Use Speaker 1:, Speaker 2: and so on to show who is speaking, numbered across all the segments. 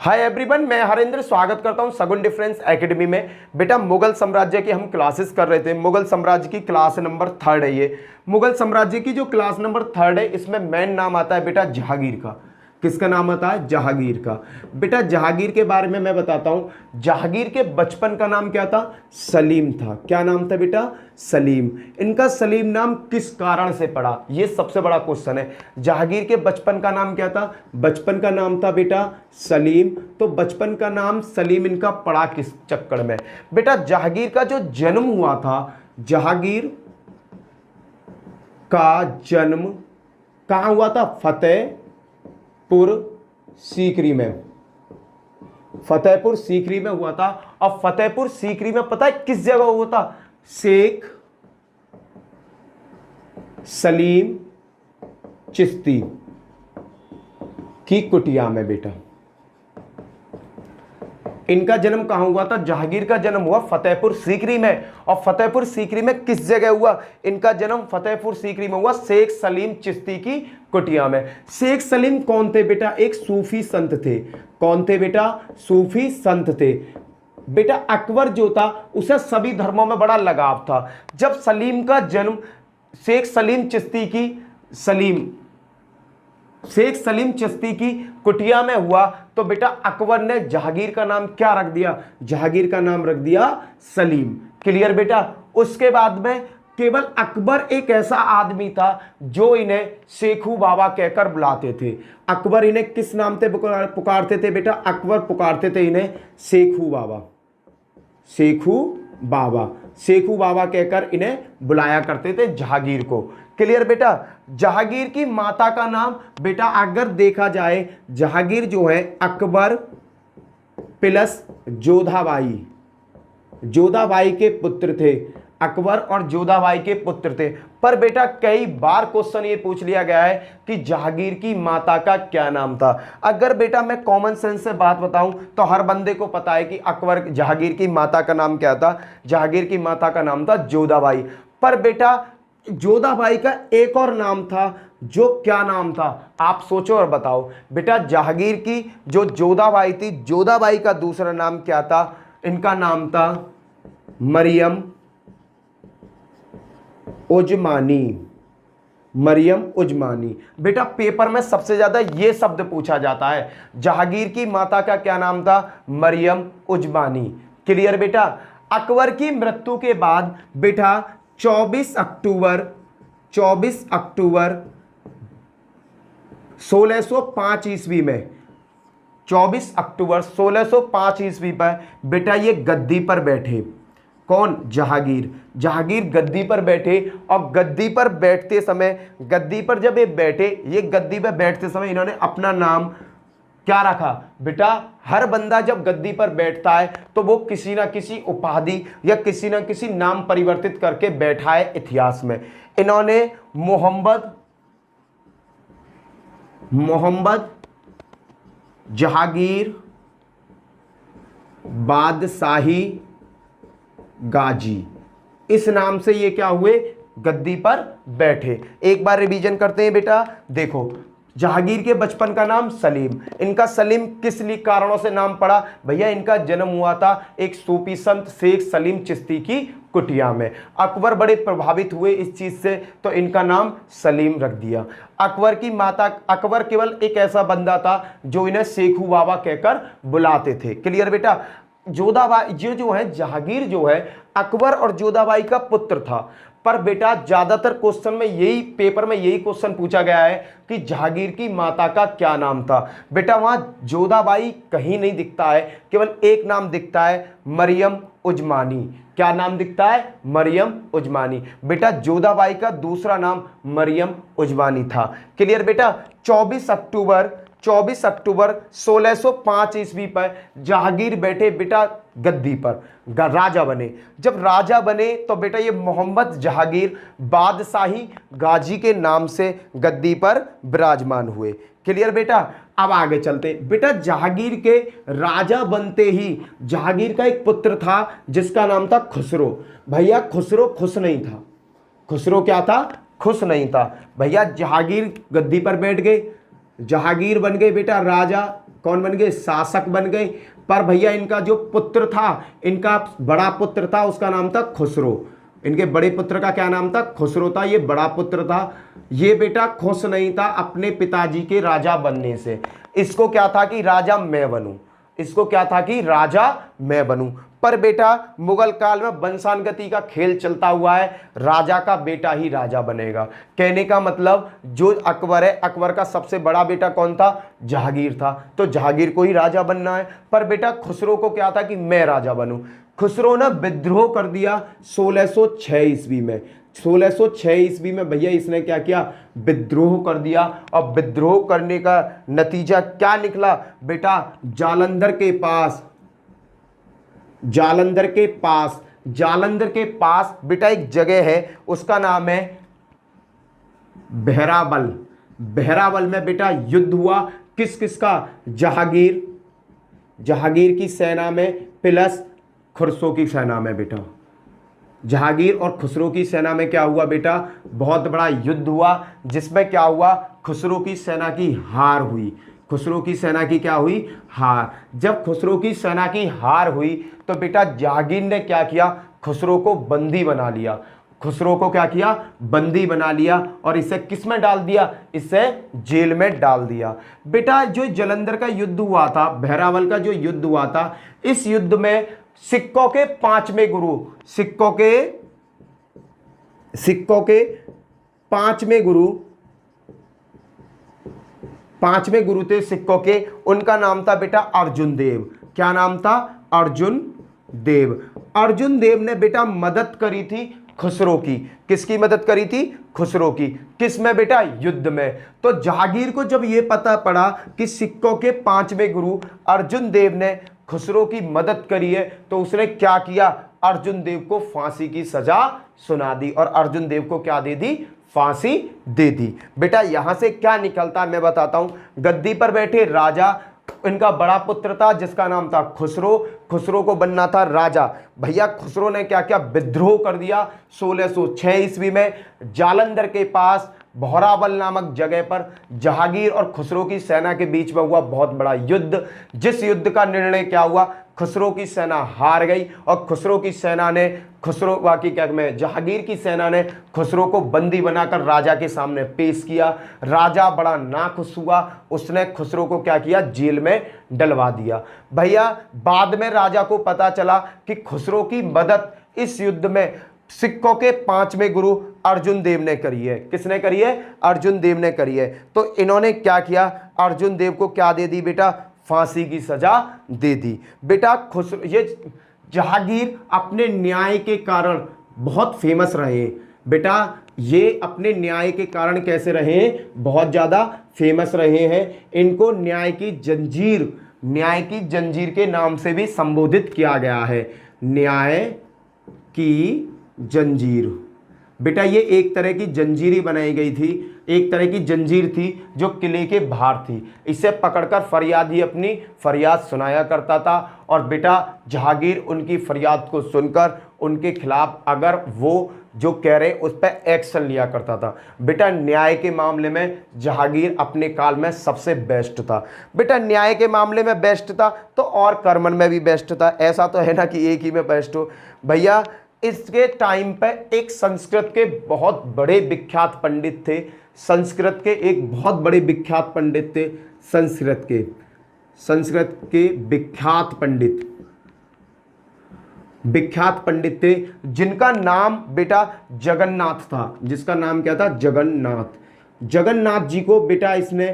Speaker 1: Hi everyone, मैं हरेंद्र स्वागत करता हूं सगुन डिफरेंस एकेडमी में। बेटा मुगल साम्राज्य की हम क्लासेस कर रहे थे। मुगल साम्राज्य की क्लास नंबर 3 है ये। मुगल साम्राज्य की जो क्लास नंबर 3 है इसमें मेन नाम आता है बेटा जहांगीर का। किसका नाम आता है? जहांगीर का। बेटा जहांगीर के बारे में मैं बताता हूं। जहांगीर के बचपन का नाम क्या था? सलीम था। क्या नाम था बेटा? सलीम। इनका सलीम नाम किस कारण से पड़ा? ये सबसे बड़ा क्वेश्चन है। जहांगीर के बचपन का नाम क्या था? बचपन का नाम था बेटा सलीम। तो बचपन का नाम सलीम इनका पड़ा किस चक्कर में? बेटा जहांगीर का जो जन्म हुआ था, जहांगीर का जन्म कहां हुआ था? फतेहपुर सीकरी में। फतेहपुर सीकरी में हुआ था। और फतेहपुर सीकरी में पता है किस जगह हुआ था? शेख सलीम चिश्ती की कुटिया में। बेटा इनका जन्म कहां हुआ था? जहांगीर का जन्म हुआ फतेहपुर सीकरी में। और फतेहपुर सीकरी में किस जगह हुआ? इनका जन्म फतेहपुर सीकरी में हुआ, शेख सलीम चिश्ती की कुटिया में। शेख सलीम कौन थे बेटा? एक सूफी संत थे। कौन थे बेटा? सूफी संत थे। बेटा अकबर जो था उसे सभी धर्मों में बड़ा लगाव था। जब सलीम का जन्म शेख सलीम चिश्ती की शेख सलीम चिश्ती की कुटिया में हुआ तो बेटा अकबर ने जहांगीर का नाम क्या रख दिया? जहांगीर का नाम रख दिया सलीम। क्लियर बेटा? उसके बाद में केवल अकबर एक ऐसा आदमी था जो इन्हें शेखू बाबा कहकर बुलाते थे। अकबर इन्हें किस नाम से पुकारते थे बेटा? अकबर पुकारते थे इन्हें शेखू बाबा। शेखू बाबा, शेखू बाबा कहकर इन्हें बुलाया करते थे जहांगीर को। क्लियर बेटा? जहांगीर की माता का नाम बेटा अगर देखा जाए, जहांगीर जो है अकबर प्लस जोधाबाई, जोधाबाई के पुत्र थे। अकबर और जोधाबाई के पुत्र थे। पर बेटा कई बार क्वेश्चन ये पूछ लिया गया है कि जहांगीर की माता का क्या नाम था। अगर बेटा मैं कॉमन सेंस से बात बताऊं तो हर बंदे को पता है कि जहांगीर की माता का नाम क्या था? जहांगीर की माता का नाम था जोधाबाई। पर बेटा जोधाबाई का एक और नाम था, जो क्या नाम था? आप सोचो और बताओ। बेटा जहांगीर की जो जोधाबाई थी, जोधाबाई का दूसरा नाम क्या था? इनका नाम था मरियम उजमानी। मरियम उजमानी। बेटा पेपर में सबसे ज्यादा ये शब्द पूछा जाता है। जहांगीर की माता का क्या नाम था? मरियम उजमानी। क्लियर बेटा? अकबर की मृत्यु के बाद बेटा 24 अक्टूबर 1605 ईस्वी में, 24 अक्टूबर 1605 ईस्वी पर बेटा ये गद्दी पर बैठे। कौन? जहांगीर। जहांगीर गद्दी पर बैठे। और गद्दी पर बैठते समय, गद्दी पर जब ये बैठे, ये गद्दी पर बैठते समय इन्होंने अपना नाम क्या रखा? बेटा हर बंदा जब गद्दी पर बैठता है तो वो किसी ना किसी उपाधि या किसी ना किसी नाम परिवर्तित करके बैठा है इतिहास में। इन्होंने मोहम्मद जहांगीर बादशाही गाजी, इस नाम से ये क्या हुए? गद्दी पर बैठे। एक बार रिवीजन करते हैं बेटा। देखो जहांगीर के बचपन का नाम सलीम। इनका सलीम किस लिए कारणों से नाम पड़ा? भैया इनका जन्म हुआ था एक सूफी संत शेख सलीम चिश्ती की कुटिया में। अकबर बड़े प्रभावित हुए इस चीज से तो इनका नाम सलीम रख दिया। अकबर की माता, अकबर केवल एक ऐसा बंदा था जो इन्हें शेखू बाबा कहकर बुलाते थे। क्लियर बेटा? जोधाबाई जो है, जहांगीर जो है अकबर और जोधाबाई का पुत्र था। पर बेटा ज्यादातर क्वेश्चन में यही, पेपर में यही क्वेश्चन पूछा गया है कि जहांगीर की माता का क्या नाम था। बेटा वहां जोधाबाई कहीं नहीं दिखता है, केवल एक नाम दिखता है, मरियम उजमानी। क्या नाम दिखता है? मरियम उजमानी। बेटा जोधाबाई का दूसरा नाम मरियम उजमानी था। क्लियर बेटा? 24 अक्टूबर 1605 ईस्वी पर जहांगीर बैठे बेटा गद्दी पर, राजा बने। जब राजा बने तो बेटा ये मोहम्मद जहांगीर बादशाही गाजी के नाम से गद्दी पर विराजमान हुए। क्लियर बेटा? अब आगे चलते। बेटा जहांगीर के राजा बनते ही जहांगीर का एक पुत्र था जिसका नाम था खुसरो। भैया खुसरो खुश नहीं था। खुसरो क्या था? खुश नहीं था। भैया जहांगीर गद्दी पर बैठ गए, जहांगीर बन गए बेटा राजा। कौन बन गए, शासक बन गए। पर भैया इनका जो पुत्र था, इनका बड़ा पुत्र था, उसका नाम था खुसरो। इनके बड़े पुत्र का क्या नाम था, खुसरो था, ये बड़ा पुत्र था। ये बेटा खुश नहीं था अपने पिताजी के राजा बनने से। इसको क्या था कि राजा मैं बनूं, इसको क्या था कि राजा मैं बनूं। पर बेटा मुगल काल में वंशानुगति का खेल चलता हुआ है, राजा का बेटा ही राजा बनेगा। कहने का मतलब जो अकबर है, अकबर का सबसे बड़ा बेटा कौन था, जहांगीर था, तो जहांगीर को ही राजा बनना है। पर बेटा खुसरो को क्या था कि मैं राजा बनूं। खुसरो ने विद्रोह कर दिया 1606 ईस्वी में। 1606 ईस्वी में भैया इसने क्या किया, विद्रोह कर दिया। और विद्रोह करने का नतीजा क्या निकला बेटा, जालंधर के पास, जालंधर के पास, जालंधर के पास बेटा एक जगह है, उसका नाम है बहरावल। बहरावल में बेटा युद्ध हुआ, किस किस का, जहांगीर, जहांगीर की सेना में प्लस खुसरो की सेना में। बेटा जहांगीर और खुसरो की सेना में क्या हुआ बेटा, बहुत बड़ा युद्ध हुआ, जिसमें क्या हुआ, खुसरो की सेना की हार हुई। खुसरो की सेना की क्या हुई, हार। जब खुसरो की सेना की हार हुई तो बेटा जहांगीर ने क्या किया, खुसरो को बंदी बना लिया। खुसरो को क्या किया, बंदी बना लिया, और इसे किस में डाल दिया, इसे जेल में डाल दिया। बेटा जो जालंधर का युद्ध हुआ था, बहरावल का जो युद्ध हुआ था, इस युद्ध में सिक्कों के पांचवें गुरु, सिक्कों के पांचवें गुरु, पांचवें गुरु थे सिक्कों के, उनका नाम था बेटा अर्जुन देव। क्या नाम था, अर्जुन देव। अर्जुन देव ने बेटा मदद करी थी खुसरो की। किसकी मदद करी थी, खुसरो की। किस में बेटा, युद्ध में। तो जहांगीर को जब यह पता पड़ा कि सिक्कों के पांचवें गुरु अर्जुन देव ने खुसरो की मदद करी है, तो उसने क्या किया, अर्जुन देव को फांसी की सजा सुना दी। और अर्जुन देव को क्या दे दी, फांसी दे दी। बेटा यहां से क्या निकलता मैं बताता हूं। गद्दी पर बैठे राजा, इनका बड़ा पुत्र था जिसका नाम था खुसरो। खुसरो को बनना था राजा। भैया खुसरो ने क्या किया, विद्रोह कर दिया 1606 ईस्वी में। जालंधर के पास बहरावल नामक जगह पर जहांगीर और खुसरो की सेना के बीच में हुआ बहुत बड़ा युद्ध, जिस युद्ध का निर्णय क्या हुआ, खुसरो की सेना हार गई। और खुसरो की सेना ने, खुसरो बाकी क्या में, जहांगीर की सेना ने खुसरो को बंदी बनाकर राजा के सामने पेश किया। राजा बड़ा नाखुश हुआ, उसने खुसरो को क्या किया, जेल में डलवा दिया। भैया बाद में राजा को पता चला कि खुसरो की मदद इस युद्ध में सिक्कों के पांचवें गुरु अर्जुन देव ने करी है। किसने करी है, अर्जुन देव ने करी है। तो इन्होंने क्या किया, अर्जुन देव को क्या दे दी बेटा, फांसी की सजा दे दी। बेटा खुसरो, ये जहांगीर अपने न्याय के कारण बहुत फेमस रहे। बेटा ये अपने न्याय के कारण कैसे रहे, बहुत ज्यादा फेमस रहे हैं। इनको न्याय की जंजीर, न्याय की जंजीर के नाम से भी संबोधित किया गया है। न्याय की जंजीर। बेटा ये एक तरह की जंजीर ही बनाई गई थी, एक तरह की जंजीर थी जो किले के बाहर थी। इसे पकड़कर फरियादी अपनी फरियाद सुनाया करता था। और बेटा जहांगीर उनकी फरियाद को सुनकर उनके खिलाफ अगर वो जो कह रहे उस पर एक्शन लिया करता था। बेटा न्याय के मामले में जहांगीर अपने काल में सबसे बेस्ट था। बेटा न्याय के मामले में बेस्ट था तो और कर्मन में भी बेस्ट था। ऐसा तो है ना कि एक ही में बेस्ट हो। भैया इसके टाइम पे एक संस्कृत के बहुत बड़े विख्यात पंडित थे। संस्कृत के एक बहुत बड़े विख्यात पंडित थे। संस्कृत के विख्यात पंडित थे जिनका नाम बेटा जगन्नाथ था। जिसका नाम क्या था, जगन्नाथ जी को बेटा इसने,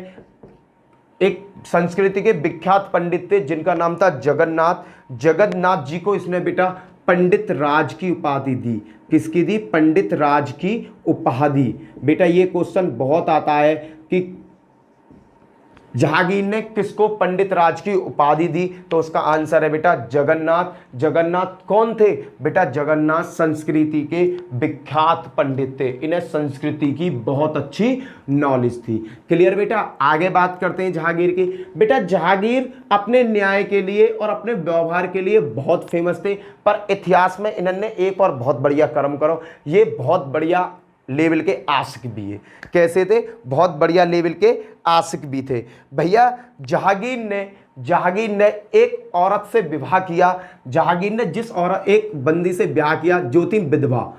Speaker 1: एक संस्कृति के विख्यात पंडित थे जिनका नाम था जगन्नाथ जी को इसने बेटा पंडित राज की उपाधि दी। किसकी दी, पंडित राज की उपाधि। बेटा ये क्वेश्चन बहुत आता है कि जहांगीर ने किसको पंडित राज की उपाधि दी, तो उसका आंसर है बेटा जगन्नाथ। जगन्नाथ कौन थे बेटा, जगन्नाथ संस्कृति के विख्यात पंडित थे। इन्हें संस्कृति की बहुत अच्छी नॉलेज थी। क्लियर बेटा। आगे बात करते हैं जहांगीर की। बेटा जहांगीर अपने न्याय के लिए और अपने व्यवहार के लिए बहुत फेमस थे, पर इतिहास में इन्होंने एक और बहुत बढ़िया कर्म करो, ये बहुत बढ़िया लेवल के आशिक भी है। कैसे थे, बहुत बढ़िया लेवल के आशिक भी थे। भैया जहांगीर ने एक औरत से विवाह किया। जहांगीर ने एक बंदी से ब्याह किया जो थी विधवा।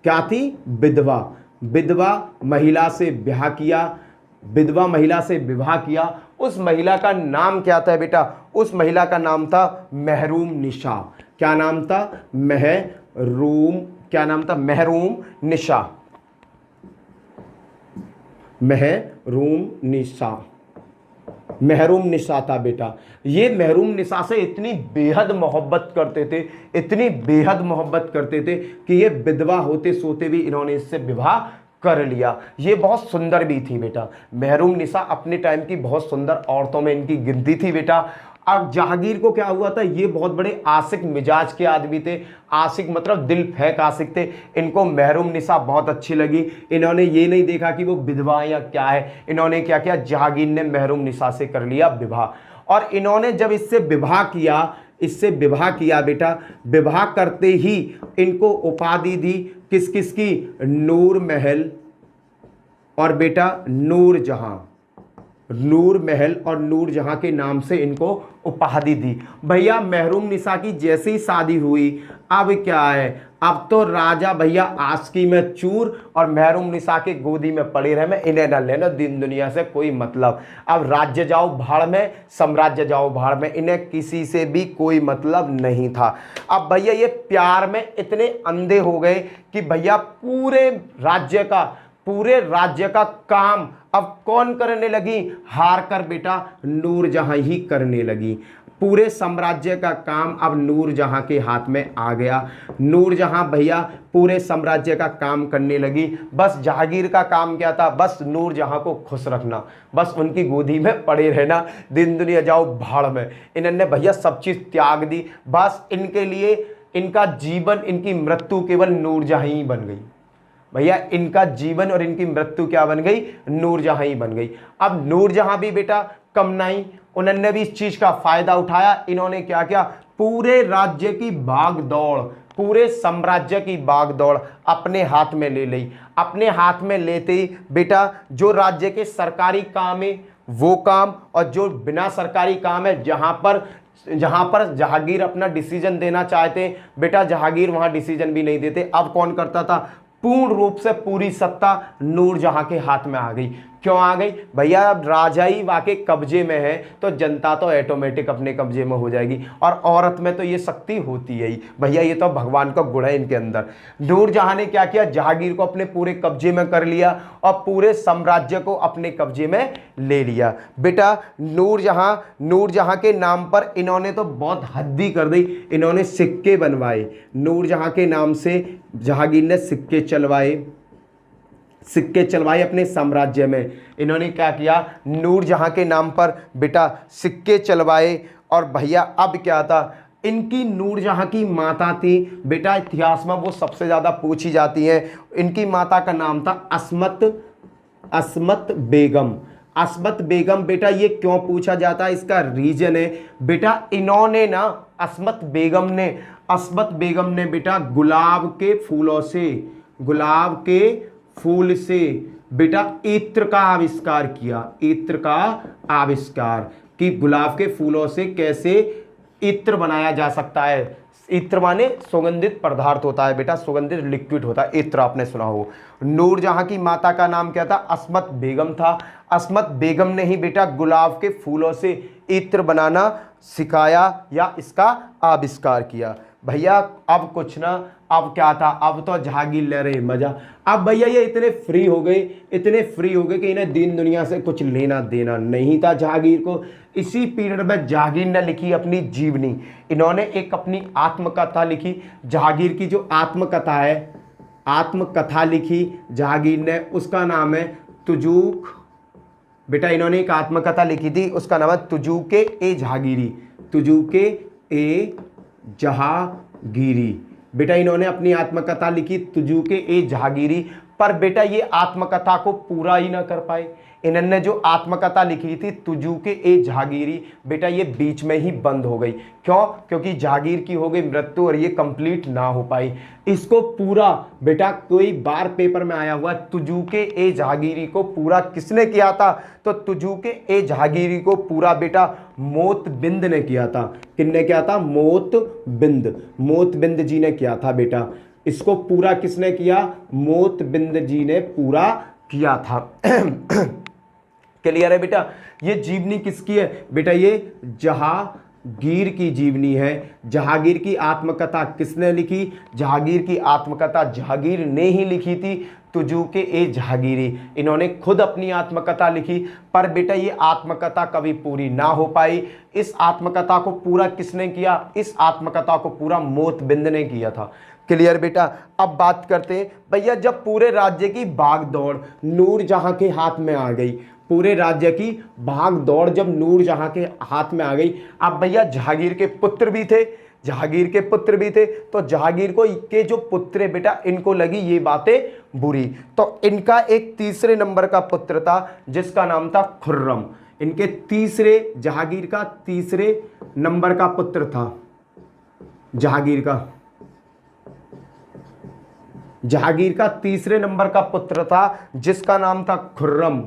Speaker 1: क्या थी? विधवा। विधवा महिला से ब्याह किया, विधवा महिला से विवाह किया। उस महिला का नाम क्या था बेटा? उस महिला का नाम था महरूम निशा। क्या नाम था? महरूम निशा। महरूम निशा था बेटा। ये महरूम निशा से इतनी बेहद मोहब्बत करते थे, इतनी बेहद मोहब्बत करते थे कि ये विधवा होते सोते भी इन्होंने इससे विवाह कर लिया। ये बहुत सुंदर भी थी बेटा। महरूम निशा अपने टाइम की बहुत सुंदर औरतों में इनकी गिनती थी बेटा। अब जहांगीर को क्या हुआ था? ये बहुत बड़े आशिक मिजाज के आदमी थे। आशिक मतलब दिल फेंक आशिक थे। इनको महरूम निशा बहुत अच्छी लगी। इन्होंने ये नहीं देखा कि वो विधवा या क्या है। इन्होंने क्या किया? जहांगीर ने महरूम निशा से कर लिया विवाह। और इन्होंने जब इससे विवाह किया बेटा, विवाह करते ही इनको उपाधि दी किस किस की? नूर महल और बेटा नूरजहां। नूर महल और नूरजहां के नाम से इनको उपाधि दी। भैया महरूम निशा की जैसे ही शादी हुई, अब क्या है? अब तो राजा भैया आशिकी में चूर और महरूम निशा के गोदी में पड़े रहे। मैं इन्हें न लेना, दिन दुनिया से कोई मतलब। अब राज्य जाओ भाड़ में, साम्राज्य जाओ भाड़ में, इन्हें किसी से भी कोई मतलब नहीं था। अब भैया ये प्यार में इतने अंधे हो गए कि भैया पूरे राज्य का काम अब कौन करने लगी? हार कर बेटा नूरजहां ही करने लगी। पूरे साम्राज्य का काम अब नूरजहां के हाथ में आ गया। नूरजहां भैया पूरे साम्राज्य का काम करने लगी। बस जहांगीर का काम क्या था? बस नूरजहां को खुश रखना, बस उनकी गोदी में पड़े रहना, दिन दुनिया जाओ भाड़ में। इन्होंने भैया सब चीज त्याग दी। बस इनके लिए इनका जीवन, इनकी मृत्यु केवल नूरजहां ही बन गई। भैया इनका जीवन और इनकी मृत्यु क्या बन गई? नूरजहां ही बन गई। अब नूरजहां भी बेटा कम नहीं, उन्होंने भी इस चीज का फायदा उठाया। इन्होंने क्या किया? पूरे राज्य की भागदौड़, पूरे साम्राज्य की भागदौड़ अपने हाथ में ले ली। अपने हाथ में लेते ही बेटा जो राज्य के सरकारी काम है वो काम, और जो बिना सरकारी काम है जहां पर जहांगीर अपना डिसीजन देना चाहते बेटा, जहांगीर वहां डिसीजन भी नहीं देते। अब कौन करता था? पूर्ण रूप से पूरी सत्ता नूरजहां के हाथ में आ गई। क्यों आ गई? भैया अब राजा ही वाके कब्जे में है तो जनता तो ऑटोमेटिक अपने कब्जे में हो जाएगी। और औरत में तो ये शक्ति होती है ही भैया, ये तो भगवान का गुण है इनके अंदर। नूरजहां ने क्या किया? जहांगीर को अपने पूरे कब्जे में कर लिया और पूरे साम्राज्य को अपने कब्जे में ले लिया। बेटा नूरजहां के नाम पर इन्होंने तो बहुत हद्दी कर दी। इन्होंने सिक्के बनवाए। नूरजहां के नाम से जहांगीर ने सिक्के चलवाए अपने साम्राज्य में। इन्होंने क्या किया? नूरजहां के नाम पर बेटा सिक्के चलवाए। और भैया अब क्या था? इनकी नूरजहां की माता थी बेटा, इतिहास में वो सबसे ज्यादा पूछी जाती है। इनकी माता का नाम था अस्मत बेगम। अस्मत बेगम बेटा ये क्यों पूछा जाता है? इसका रीजन है बेटा, इन्होंने ना अस्मत बेगम ने बेटा गुलाब के फूल से बेटा इत्र का आविष्कार किया। इत्र का आविष्कार कि गुलाब के फूलों से कैसे इत्र बनाया जा सकता है। इत्र माने सुगंधित पदार्थ होता है बेटा, सुगंधित लिक्विड होता है इत्र, आपने सुना हो। नूरजहां की माता का नाम क्या था? अस्मत बेगम था। अस्मत बेगम ने ही बेटा गुलाब के फूलों से इत्र बनाना सिखाया या इसका आविष्कार किया। भैया अब कुछ ना, अब क्या था? अब तो जहांगीर ले रहे मजा। अब भैया ये इतने फ्री हो गए कि इन्हें दीन दुनिया से कुछ लेना देना नहीं था जहांगीर को। इसी पीरियड में जहांगीर ने लिखी अपनी जीवनी। इन्होंने एक अपनी आत्मकथा लिखी। जहांगीर की जो आत्मकथा लिखी जहांगीर ने, उसका नाम है तुजूक। बेटा इन्होंने एक आत्मकथा लिखी थी, उसका नाम है तुजूके ए जहांगीरी। बेटा इन्होंने अपनी आत्मकथा लिखी तुजूके ए जहांगीरी। पर बेटा ये आत्मकथा को पूरा ही ना कर पाए। इन्होंने जो आत्मकथा लिखी थी तुजू के ए जहागीरी, बेटा ये बीच में ही बंद हो गई। क्यों? क्योंकि जहागीर की हो गई मृत्यु और ये कंप्लीट ना हो पाई। इसको पूरा बेटा कोई बार पेपर में आया हुआ, तुजू के ए जहागीरी को पूरा किसने किया था? तो तुजू के ए जहागीरी को पूरा बेटा मोतबिंद ने किया था। किसने किया था? मोतबिंद जी ने किया था बेटा। इसको पूरा किसने किया? मोतबिंद जी ने पूरा किया था। क्लियर है बेटा? ये जीवनी किसकी है बेटा? ये जहागीर की जीवनी है। जहागीर की आत्मकथा किसने लिखी? जहागीर की आत्मकथा जहागीर ने ही लिखी थी। तुजू के ए जहागीरी, इन्होंने खुद अपनी आत्मकथा लिखी, पर बेटा ये आत्मकथा कभी पूरी ना हो पाई। इस आत्मकथा को पूरा किसने किया? इस आत्मकथा को पूरा मोतबिंद ने किया था। क्लियर बेटा? अब बात करते हैं भैया, जब पूरे राज्य की भागदौड़ नूरजहां के हाथ में आ गई, पूरे राज्य की भागदौड़ जब नूरजहां के हाथ में आ गई, अब भैया जहागीर के पुत्र भी थे, जहागीर के पुत्र भी थे, तो जहागीर को के जो पुत्र है बेटा, इनको लगी ये बातें बुरी, तो इनका एक तीसरे नंबर का पुत्र था जिसका नाम था खुर्रम। इनके तीसरे, जहागीर का तीसरे नंबर का पुत्र था, जहागीर का तीसरे नंबर का पुत्र था जिसका नाम था खुर्रम।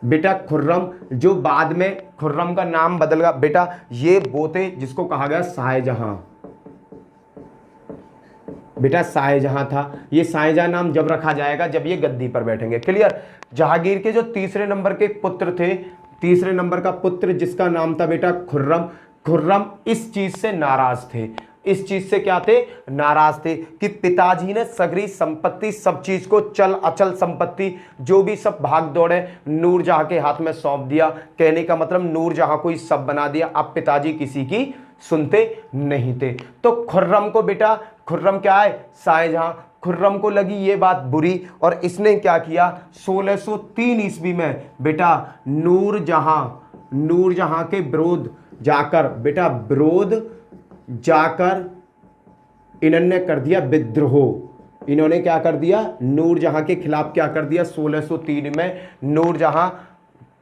Speaker 1: बेटा खुर्रम, जो बाद में खुर्रम का नाम बदल गया बेटा, ये वो थे जिसको कहा गया शाहजहां। बेटा शाहजहां था, ये शाहजहां नाम जब रखा जाएगा जब ये गद्दी पर बैठेंगे। क्लियर? जहागीर के जो तीसरे नंबर के पुत्र थे, तीसरे नंबर का पुत्र जिसका नाम था बेटा खुर्रम, खुर्रम इस चीज से नाराज थे। इस चीज से क्या थे? नाराज थे कि पिताजी ने सगरी संपत्ति, सब चीज को, चल अचल संपत्ति जो भी सब भाग दौड़े नूरजहां के हाथ में सौंप दिया। कहने का मतलब नूरजहां को ही सब बना दिया। अब पिताजी किसी की सुनते नहीं थे। तो खुर्रम को बेटा, खुर्रम क्या है? शाहजहां। खुर्रम को लगी ये बात बुरी और इसने क्या किया? 1603 ईस्वी में बेटा नूरजहां के विरोध जाकर, बेटा विरोध जाकर इन्होंने कर दिया विद्रोह। इन्होंने क्या कर दिया? नूरजहां के खिलाफ क्या कर दिया? 1603 में नूरजहां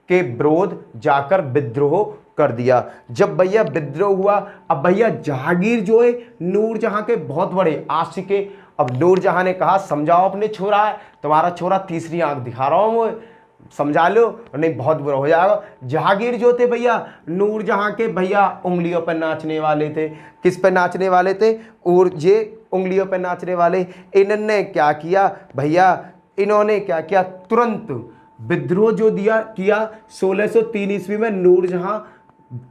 Speaker 1: के विरोध जाकर विद्रोह कर दिया। जब भैया विद्रोह हुआ, अब भैया जहागीर जो है नूरजहां के बहुत बड़े आशिक है। अब नूरजहां ने कहा समझाओ अपने छोरा है, तुम्हारा छोरा तीसरी आंख दिखा रहा हूं, समझा लो नहीं बहुत बुरा हो जाएगा। जहागीर जो थे भैया नूरजहां के भैया उंगलियों पर नाचने वाले थे। किस पे नाचने वाले थे? और ये उंगलियों पर नाचने वाले। इन्होंने क्या किया भैया? इन्होंने क्या किया? तुरंत विद्रोह जो किया 1603 ईस्वी में नूरजहां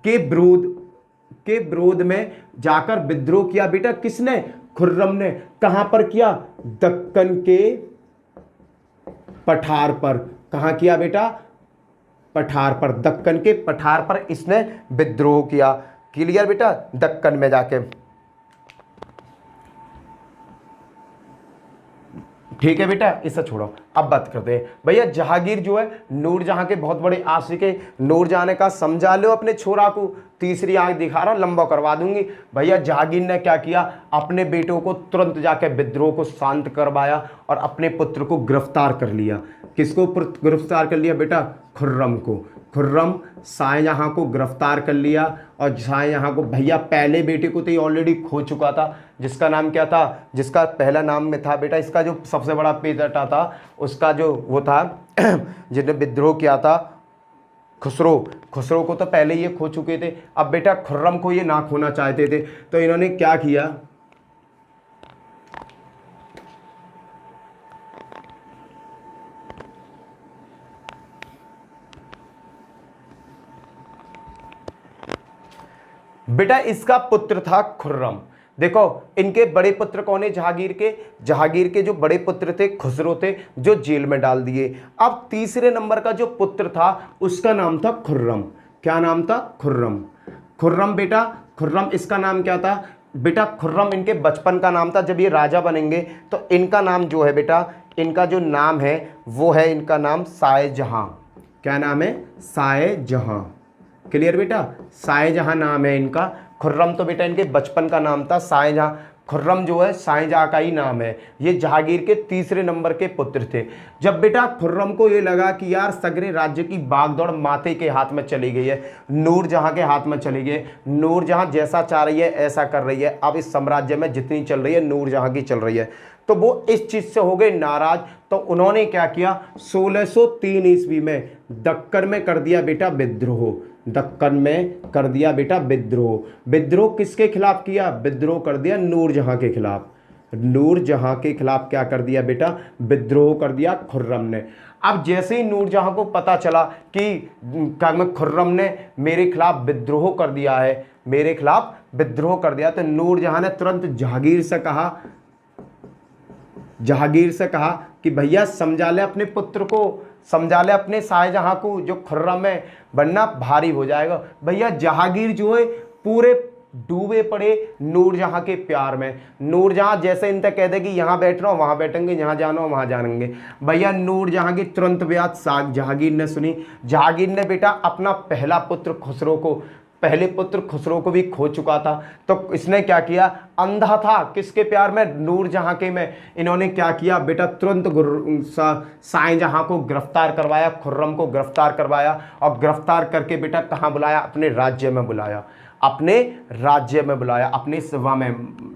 Speaker 1: के विरोध में जाकर विद्रोह किया बेटा। किसने? खुर्रम ने। कहां पर किया? दक्कन के पठार पर। कहां किया बेटा? पठार पर, दक्कन के पठार पर इसने विद्रोह किया। क्लियर बेटा? दक्कन में जाके, ठीक है बेटा, इसे छोड़ो। अब बात करते हैं भैया जहागीर जो है नूरजहां के बहुत बड़े आशिक है। नूरजहां ने कहा समझा लो अपने छोरा को, तीसरी आंख दिखा रहा, लंबा करवा दूंगी। भैया जहागीर ने क्या किया? अपने बेटों को तुरंत जाके विद्रोह को शांत करवाया और अपने पुत्र को गिरफ्तार कर लिया। किसको गिरफ्तार कर लिया बेटा? खुर्रम को। खुर्रम शाहजहां को गिरफ्तार कर लिया और शाहजहां को, भैया पहले बेटे को तो ये ऑलरेडी खो चुका था, जिसका नाम क्या था? जिसका पहला नाम में था बेटा, इसका जो सबसे बड़ा बेटा था उसका जो वो था जिसने विद्रोह किया था, खुसरो को तो पहले ये खो चुके थे। अब बेटा खुर्रम को ये ना खोना चाहते थे, तो इन्होंने क्या किया? बेटा इसका पुत्र था खुर्रम। देखो इनके बड़े पुत्र कौन है? जहागीर के जो बड़े पुत्र थे खुसरो थे, जो जेल में डाल दिए। अब तीसरे नंबर का जो पुत्र था उसका नाम था खुर्रम। क्या नाम था? खुर्रम। खुर्रम बेटा, खुर्रम इसका नाम क्या था बेटा? खुर्रम इनके बचपन का नाम था। जब ये राजा बनेंगे तो इनका नाम जो है बेटा, इनका जो नाम है वो है, इनका नाम शाहजहां। क्या नाम है? शाहजहां। क्लियर बेटा? शाहजहां नाम है इनका। खुर्रम तो बेटा इनके बचपन का नाम था, शाहजहां खुर्रम जो है शाहजहां का ही नाम है। ये जहांगीर के तीसरे नंबर के पुत्र थे। जब बेटा खुर्रम को ये लगा कि यार सगरे राज्य की बागडोर माते के हाथ में चली गई है, नूरजहां के हाथ में चली गई है, नूरजहां जैसा चाह रही है ऐसा कर रही है, अब इस साम्राज्य में जितनी चल रही है नूरजहां की चल रही है, तो वो इस चीज से हो गए नाराज। तो उन्होंने क्या किया, 1603 ईस्वी में दक्कन में कर दिया बेटा विद्रोह। दक्कन में कर दिया बेटा विद्रोह। विद्रोह किसके खिलाफ किया, विद्रोह कर दिया नूरजहां के खिलाफ। नूरजहां के खिलाफ क्या कर दिया बेटा, विद्रोह कर दिया खुर्रम ने। अब जैसे ही नूरजहां को पता चला कि खुर्रम ने मेरे खिलाफ विद्रोह कर दिया है, मेरे खिलाफ विद्रोह कर दिया, तो नूरजहां ने तुरंत जहांगीर से कहा कि भैया समझा ले अपने पुत्र को, समझा ले अपने शाहजहां को जो खुर्रम है, वरना भारी हो जाएगा। भैया जहांगीर जो है पूरे डूबे पड़े नूरजहां के प्यार में। नूरजहां जैसे इन तक कह दे कि यहाँ बैठ रहा हूँ वहाँ बैठेंगे, यहाँ जाना हो वहाँ जानेंगे। भैया नूरजहां की तुरंत बात जहांगीर ने सुनी। जहांगीर ने बेटा अपना पहला पुत्र खुसरो को, पहले पुत्र खुसरो को भी खो चुका था, तो इसने क्या किया, अंधा था किसके प्यार में, नूरजहां के में। इन्होंने क्या किया बेटा, तुरंत शाहजहां को गिरफ्तार करवाया, खुर्रम को गिरफ्तार करवाया, और गिरफ्तार करके बेटा कहाँ बुलाया, अपने राज्य में बुलाया, अपने राज्य में बुलाया, अपने सभा में,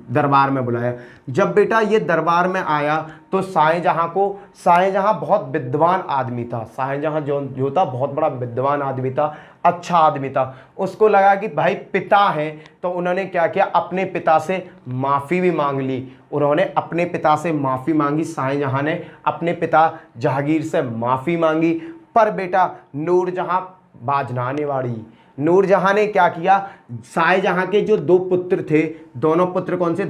Speaker 1: दरबार में बुलाया। जब बेटा ये दरबार में आया तो शाहजहां बहुत विद्वान आदमी था। शाहजहां जो था बहुत बड़ा विद्वान आदमी था, अच्छा आदमी था। उसको लगा कि भाई पिता है, तो उन्होंने क्या किया, अपने पिता से माफ़ी भी मांग ली। उन्होंने अपने पिता से माफ़ी मांगी, शाहजहां ने अपने पिता जहांगीर से माफ़ी मांगी। पर बेटा नूरजहां बाजनाने वाली, नूरजहां ने क्या किया, शाहजहां के जो दो पुत्र थे, दोनों पुत्र कौन से,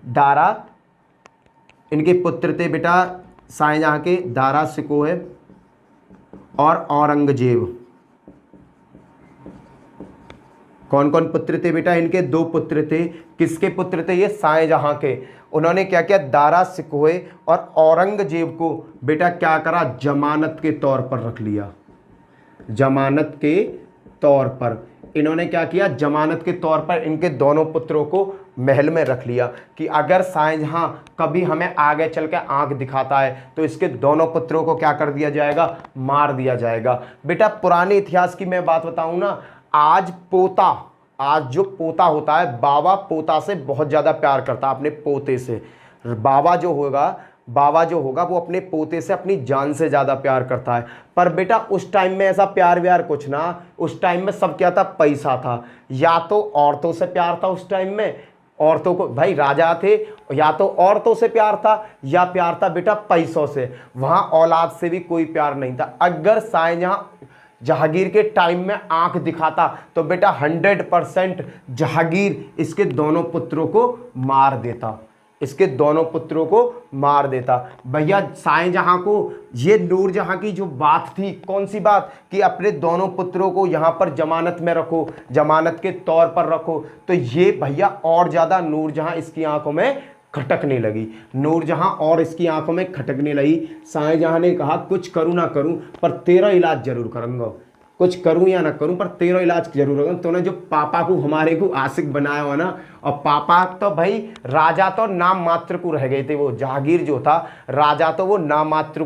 Speaker 1: दारा इनके पुत्र थे बेटा शाहजहां के, दारा शिकोह और औरंगजेब। कौन कौन पुत्र थे बेटा, इनके दो पुत्र थे। किसके पुत्र थे ये, शाहजहां के। उन्होंने क्या किया, दारा शिकोह और औरंगजेब को बेटा क्या करा, जमानत के तौर पर रख लिया। जमानत के तौर पर इन्होंने क्या किया, जमानत के तौर पर इनके दोनों पुत्रों को महल में रख लिया कि अगर शाहजहां कभी हमें आगे चल के आंख दिखाता है तो इसके दोनों पुत्रों को क्या कर दिया जाएगा, मार दिया जाएगा। बेटा पुराने इतिहास की मैं बात बताऊं ना, आज जो पोता होता है, बाबा पोता से बहुत ज़्यादा प्यार करता है, अपने पोते से। बाबा जो होगा वो अपने पोते से अपनी जान से ज़्यादा प्यार करता है। पर बेटा उस टाइम में ऐसा प्यार व्यार कुछ ना, उस टाइम में सब क्या था, पैसा था। या तो औरतों से प्यार था उस टाइम में, औरतों को, भाई राजा थे, या तो औरतों से प्यार था या प्यार था बेटा पैसों से। वहाँ औलाद से भी कोई प्यार नहीं था। अगर जहांगीर के टाइम में आंख दिखाता तो बेटा 100% जहांगीर इसके दोनों पुत्रों को मार देता, इसके दोनों पुत्रों को मार देता। भैया शाहजहां को ये नूरजहां की जो बात थी, कौन सी बात, कि अपने दोनों पुत्रों को यहाँ पर जमानत में रखो, जमानत के तौर पर रखो, तो ये भैया और ज़्यादा नूरजहां इसकी आंखों में खटकने लगी। नूरजहां और इसकी आंखों में खटकने लगी। शाहजहां ने कहा कुछ करूं ना करूं पर तेरा इलाज जरूर करूंगा, कुछ करूं या ना करूं पर तेरा इलाज जरूर करूंगा। तूने जो पापा को हमारे को आशिक बनाया हुआ ना, और पापा तो भाई राजा तो नाम मात्र को रह गए थे, वो जहांगीर जो था राजा तो वो नाम मात्र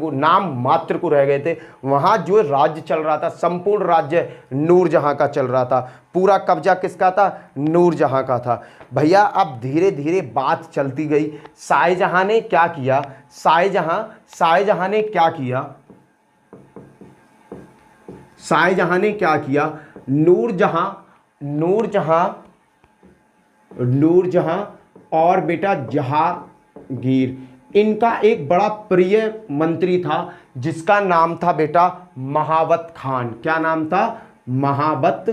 Speaker 1: को रह गए थे। वहाँ जो राज्य चल रहा था, संपूर्ण राज्य नूरजहां का चल रहा था, पूरा कब्जा किसका था, नूरजहां का था। भैया अब धीरे धीरे बात चलती गई। शाहजहां ने क्या किया, शाहजहां ने क्या किया, नूरजहां और बेटा जहांगीर, इनका एक बड़ा प्रिय मंत्री था जिसका नाम था बेटा महाबत खान। क्या नाम था, महाबत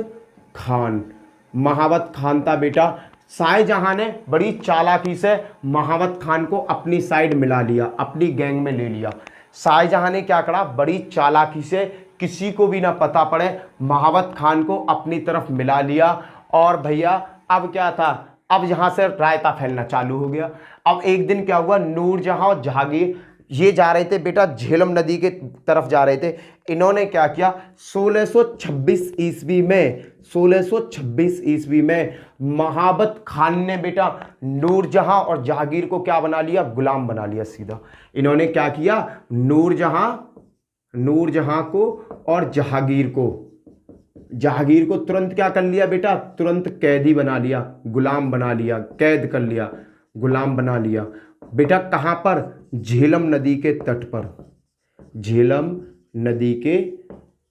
Speaker 1: खान था बेटा। शाहजहां ने बड़ी चालाकी से महाबत खान को अपनी साइड मिला लिया, अपनी गैंग में ले लिया। शाहजहां ने क्या करा, बड़ी चालाकी से किसी को भी ना पता पड़े महाबत खान को अपनी तरफ मिला लिया। और भैया अब क्या था, अब यहां से रायता फैलना चालू हो गया। अब एक दिन क्या हुआ, नूरजहां और जहांगीर ये जा रहे थे बेटा झेलम नदी के तरफ जा रहे थे। इन्होंने क्या किया 1626 ईस्वी में, 1626 ईस्वी में महाबत खान ने बेटा नूरजहां और जहांगीर को क्या बना लिया, गुलाम बना लिया सीधा। इन्होंने क्या किया, नूरजहां को और जहांगीर को तुरंत क्या कर लिया बेटा, तुरंत कैदी बना लिया, गुलाम बना लिया, कैद कर लिया, गुलाम बना लिया बेटा। कहां पर, झेलम नदी के तट पर, झेलम नदी के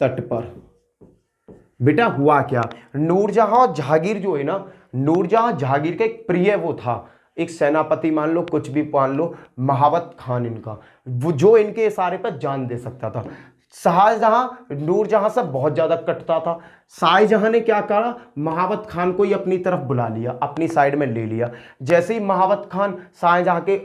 Speaker 1: तट पर। बेटा हुआ क्या, नूरजहां और जहांगीर जो है ना, नूरजहां जहांगीर का एक प्रिय वो था, एक सेनापति मान लो, कुछ भी मान लो, महाबत खान इनका, वो जो इनके इशारे पर जान दे सकता था। शाहजहां नूरजहां से बहुत ज्यादा कटता था। शाहजहां ने क्या करा, महाबत खान को ही अपनी तरफ बुला लिया, अपनी साइड में ले लिया। जैसे ही महाबत खान शाहजहां के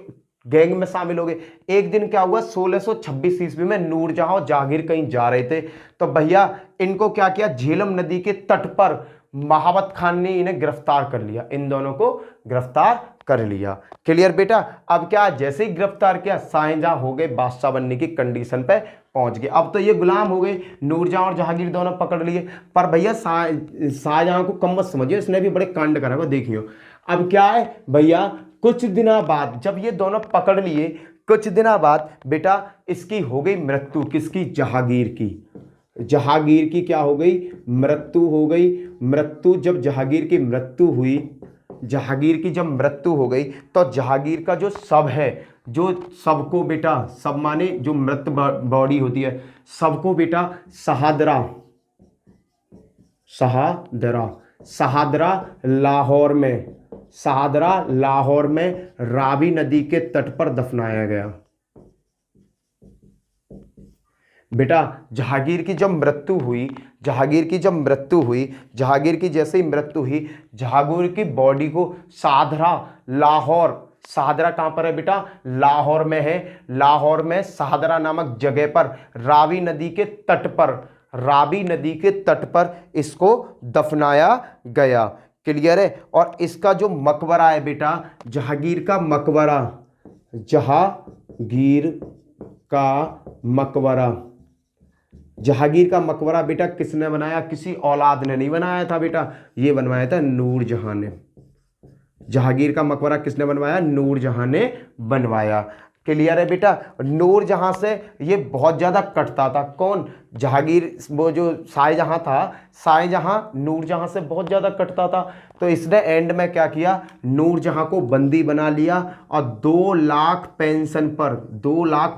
Speaker 1: गैंग में शामिल हो गए, एक दिन क्या हुआ, 1626 ईस्वी में नूरजहां और जहांगीर कहीं जा रहे थे, तो भैया इनको क्या किया, झेलम नदी के तट पर महाबत खान ने इन्हें गिरफ्तार कर लिया, इन दोनों को गिरफ्तार कर लिया। क्लियर बेटा। अब क्या, जैसे ही गिरफ्तार किया, शाहजहां हो गए बादशाह बनने की कंडीशन पे पहुंच गए। अब तो ये गुलाम हो गए, नूरजहां और जहांगीर दोनों पकड़ लिए। पर भैया शाहजहां को कम मत समझिए, इसने भी बड़े कांड करा हुआ, देखियो। अब क्या है भैया, कुछ दिनों बाद जब ये दोनों पकड़ लिए, कुछ दिनों बाद बेटा इसकी हो गई मृत्यु, किसकी, जहांगीर की। जहांगीर की क्या हो गई, मृत्यु हो गई। मृत्यु, जब जहांगीर की मृत्यु हुई, जहांगीर की जब मृत्यु हो गई, तो जहांगीर का जो शव है, जो सबको बेटा, सब माने जो मृत बॉडी होती है, सबको बेटा शहादरा, लाहौर में रावी नदी के तट पर दफनाया गया। बेटा जहांगीर की जब मृत्यु हुई, जहांगीर की जैसे ही मृत्यु हुई, जहांगीर की बॉडी को शाहदरा कहां पर है बेटा, लाहौर में है। लाहौर में शाहदरा नामक जगह पर रावी नदी के तट पर इसको दफनाया गया। क्लियर है। और इसका जो मकबरा है बेटा, जहांगीर का मकबरा बेटा किसने बनाया, किसी औलाद ने नहीं बनाया था बेटा, ये बनवाया था नूरजहां ने। जहांगीर का मकबरा किसने बनवाया, नूरजहां ने बनवाया। क्लियर है बेटा। नूरजहां से ये बहुत ज्यादा कटता था, कौन, जहांगीर, वो जो शाहजहां था, शाहजहां नूरजहां से बहुत ज्यादा कटता था। तो इसने एंड में क्या किया, नूरजहां को बंदी बना लिया और 2 लाख पेंशन पर, 2 लाख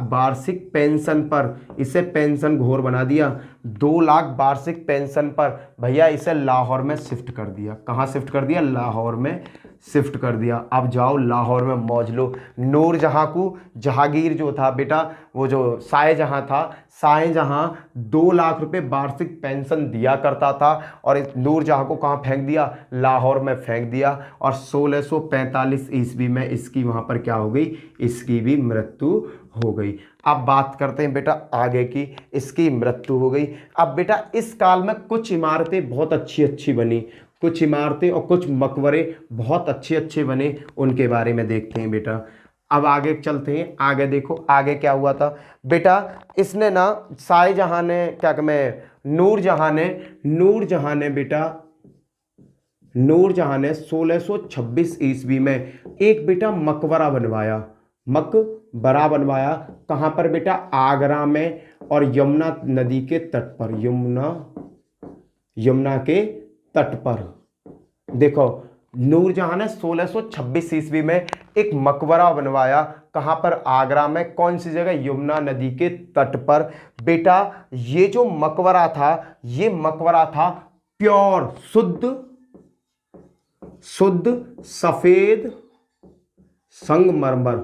Speaker 1: वार्षिक पेंशन पर इसे पेंशन घोर बना दिया। 2 लाख वार्षिक पेंशन पर भैया इसे लाहौर में शिफ्ट कर दिया। कहाँ शिफ्ट कर दिया, लाहौर में शिफ्ट कर दिया। अब जाओ लाहौर में मौज लो। नूरजहां को जहांगीर जो था बेटा, वो जो शाहजहां था, शाहजहां 2 लाख रुपए वार्षिक पेंशन दिया करता था, और नूरजहां को कहाँ फेंक दिया, लाहौर में फेंक दिया। और 1645 ईस्वी में इसकी वहां पर क्या हो गई, इसकी भी मृत्यु हो गई। अब बात करते हैं बेटा आगे की, इसकी मृत्यु हो गई। अब बेटा इस काल में कुछ इमारतें बहुत अच्छी अच्छी बनी, कुछ इमारतें और कुछ मकबरे बहुत अच्छे अच्छे बने, उनके बारे में देखते हैं बेटा। अब आगे चलते हैं, आगे देखो आगे क्या हुआ था बेटा। इसने ना शाहजहां ने क्या मैं नूरजहां ने 1626 ईस्वी में एक बेटा मकबरा बनवाया। कहां पर बेटा, आगरा में, और यमुना नदी के तट पर, यमुना के तट पर। देखो नूरजहां ने 1626 ईस्वी में एक मकबरा बनवाया। कहां पर, आगरा में। कौन सी जगह, यमुना नदी के तट पर। बेटा ये जो मकबरा था, ये मकबरा था प्योर, शुद्ध सफेद संगमरमर,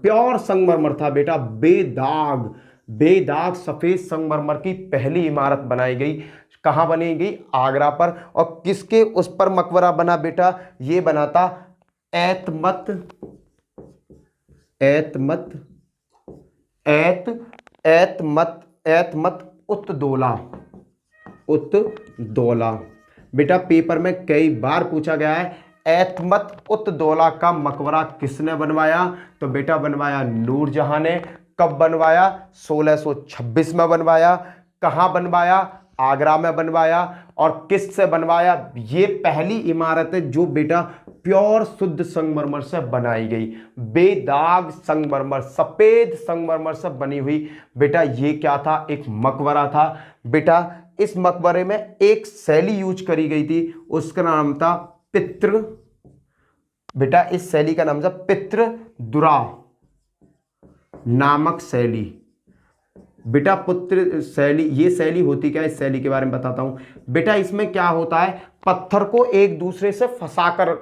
Speaker 1: प्योर संगमरमर था बेटा, बेदाग सफेद संगमरमर की पहली इमारत बनाई गई। कहां बनी गई, आगरा पर। और किसके उस पर मकबरा बना बेटा, ये बना था एतमत उत दौला। बेटा पेपर में कई बार पूछा गया है, एतमत उत दौला का मकबरा किसने बनवाया? तो बेटा बनवाया नूरजहां ने। कब बनवाया? 1626 में बनवाया। कहां बनवाया? आगरा में बनवाया। और किससे बनवाया? ये पहली इमारत है जो बेटा प्योर शुद्ध संगमरमर से बनाई गई, बेदाग संगमरमर, सफेद संगमरमर से बनी हुई बेटा ये क्या था? एक मकबरा था। बेटा इस मकबरे में एक शैली यूज करी गई थी, उसका नाम था पितृ। बेटा इस शैली का नाम था पितृदुरा नामक शैली। बेटा पुत्र शैली, ये शैली होती क्या? इस शैली के बारे में बताता हूं। बेटा इसमें क्या होता है, पत्थर को एक दूसरे से फंसाकर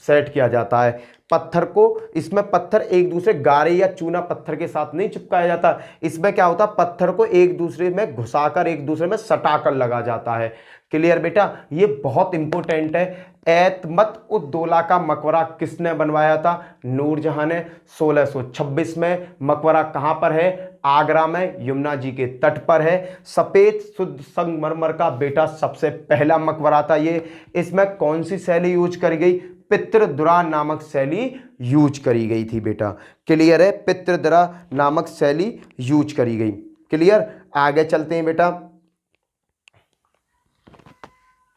Speaker 1: सेट किया जाता है। पत्थर को, इसमें पत्थर एक दूसरे गारे या चूना पत्थर के साथ नहीं चिपकाया जाता। इसमें क्या होता है, पत्थर को एक दूसरे में घुसाकर एक दूसरे में सटाकर लगा जाता है। क्लियर बेटा? ये बहुत इंपॉर्टेंट है। एतमत उद दौला का मकबरा किसने बनवाया था? नूरजहां ने 1626 में। मकबरा कहां पर है? आगरा में, यमुना जी के तट पर है। सफेद शुद्ध संगमरमर का बेटा सबसे पहला मकबरा था ये। इसमें कौन सी शैली यूज करी गई? पितृदुरा नामक शैली यूज करी गई थी बेटा। क्लियर है? पितृदुरा नामक शैली यूज करी गई। क्लियर? आगे चलते हैं बेटा,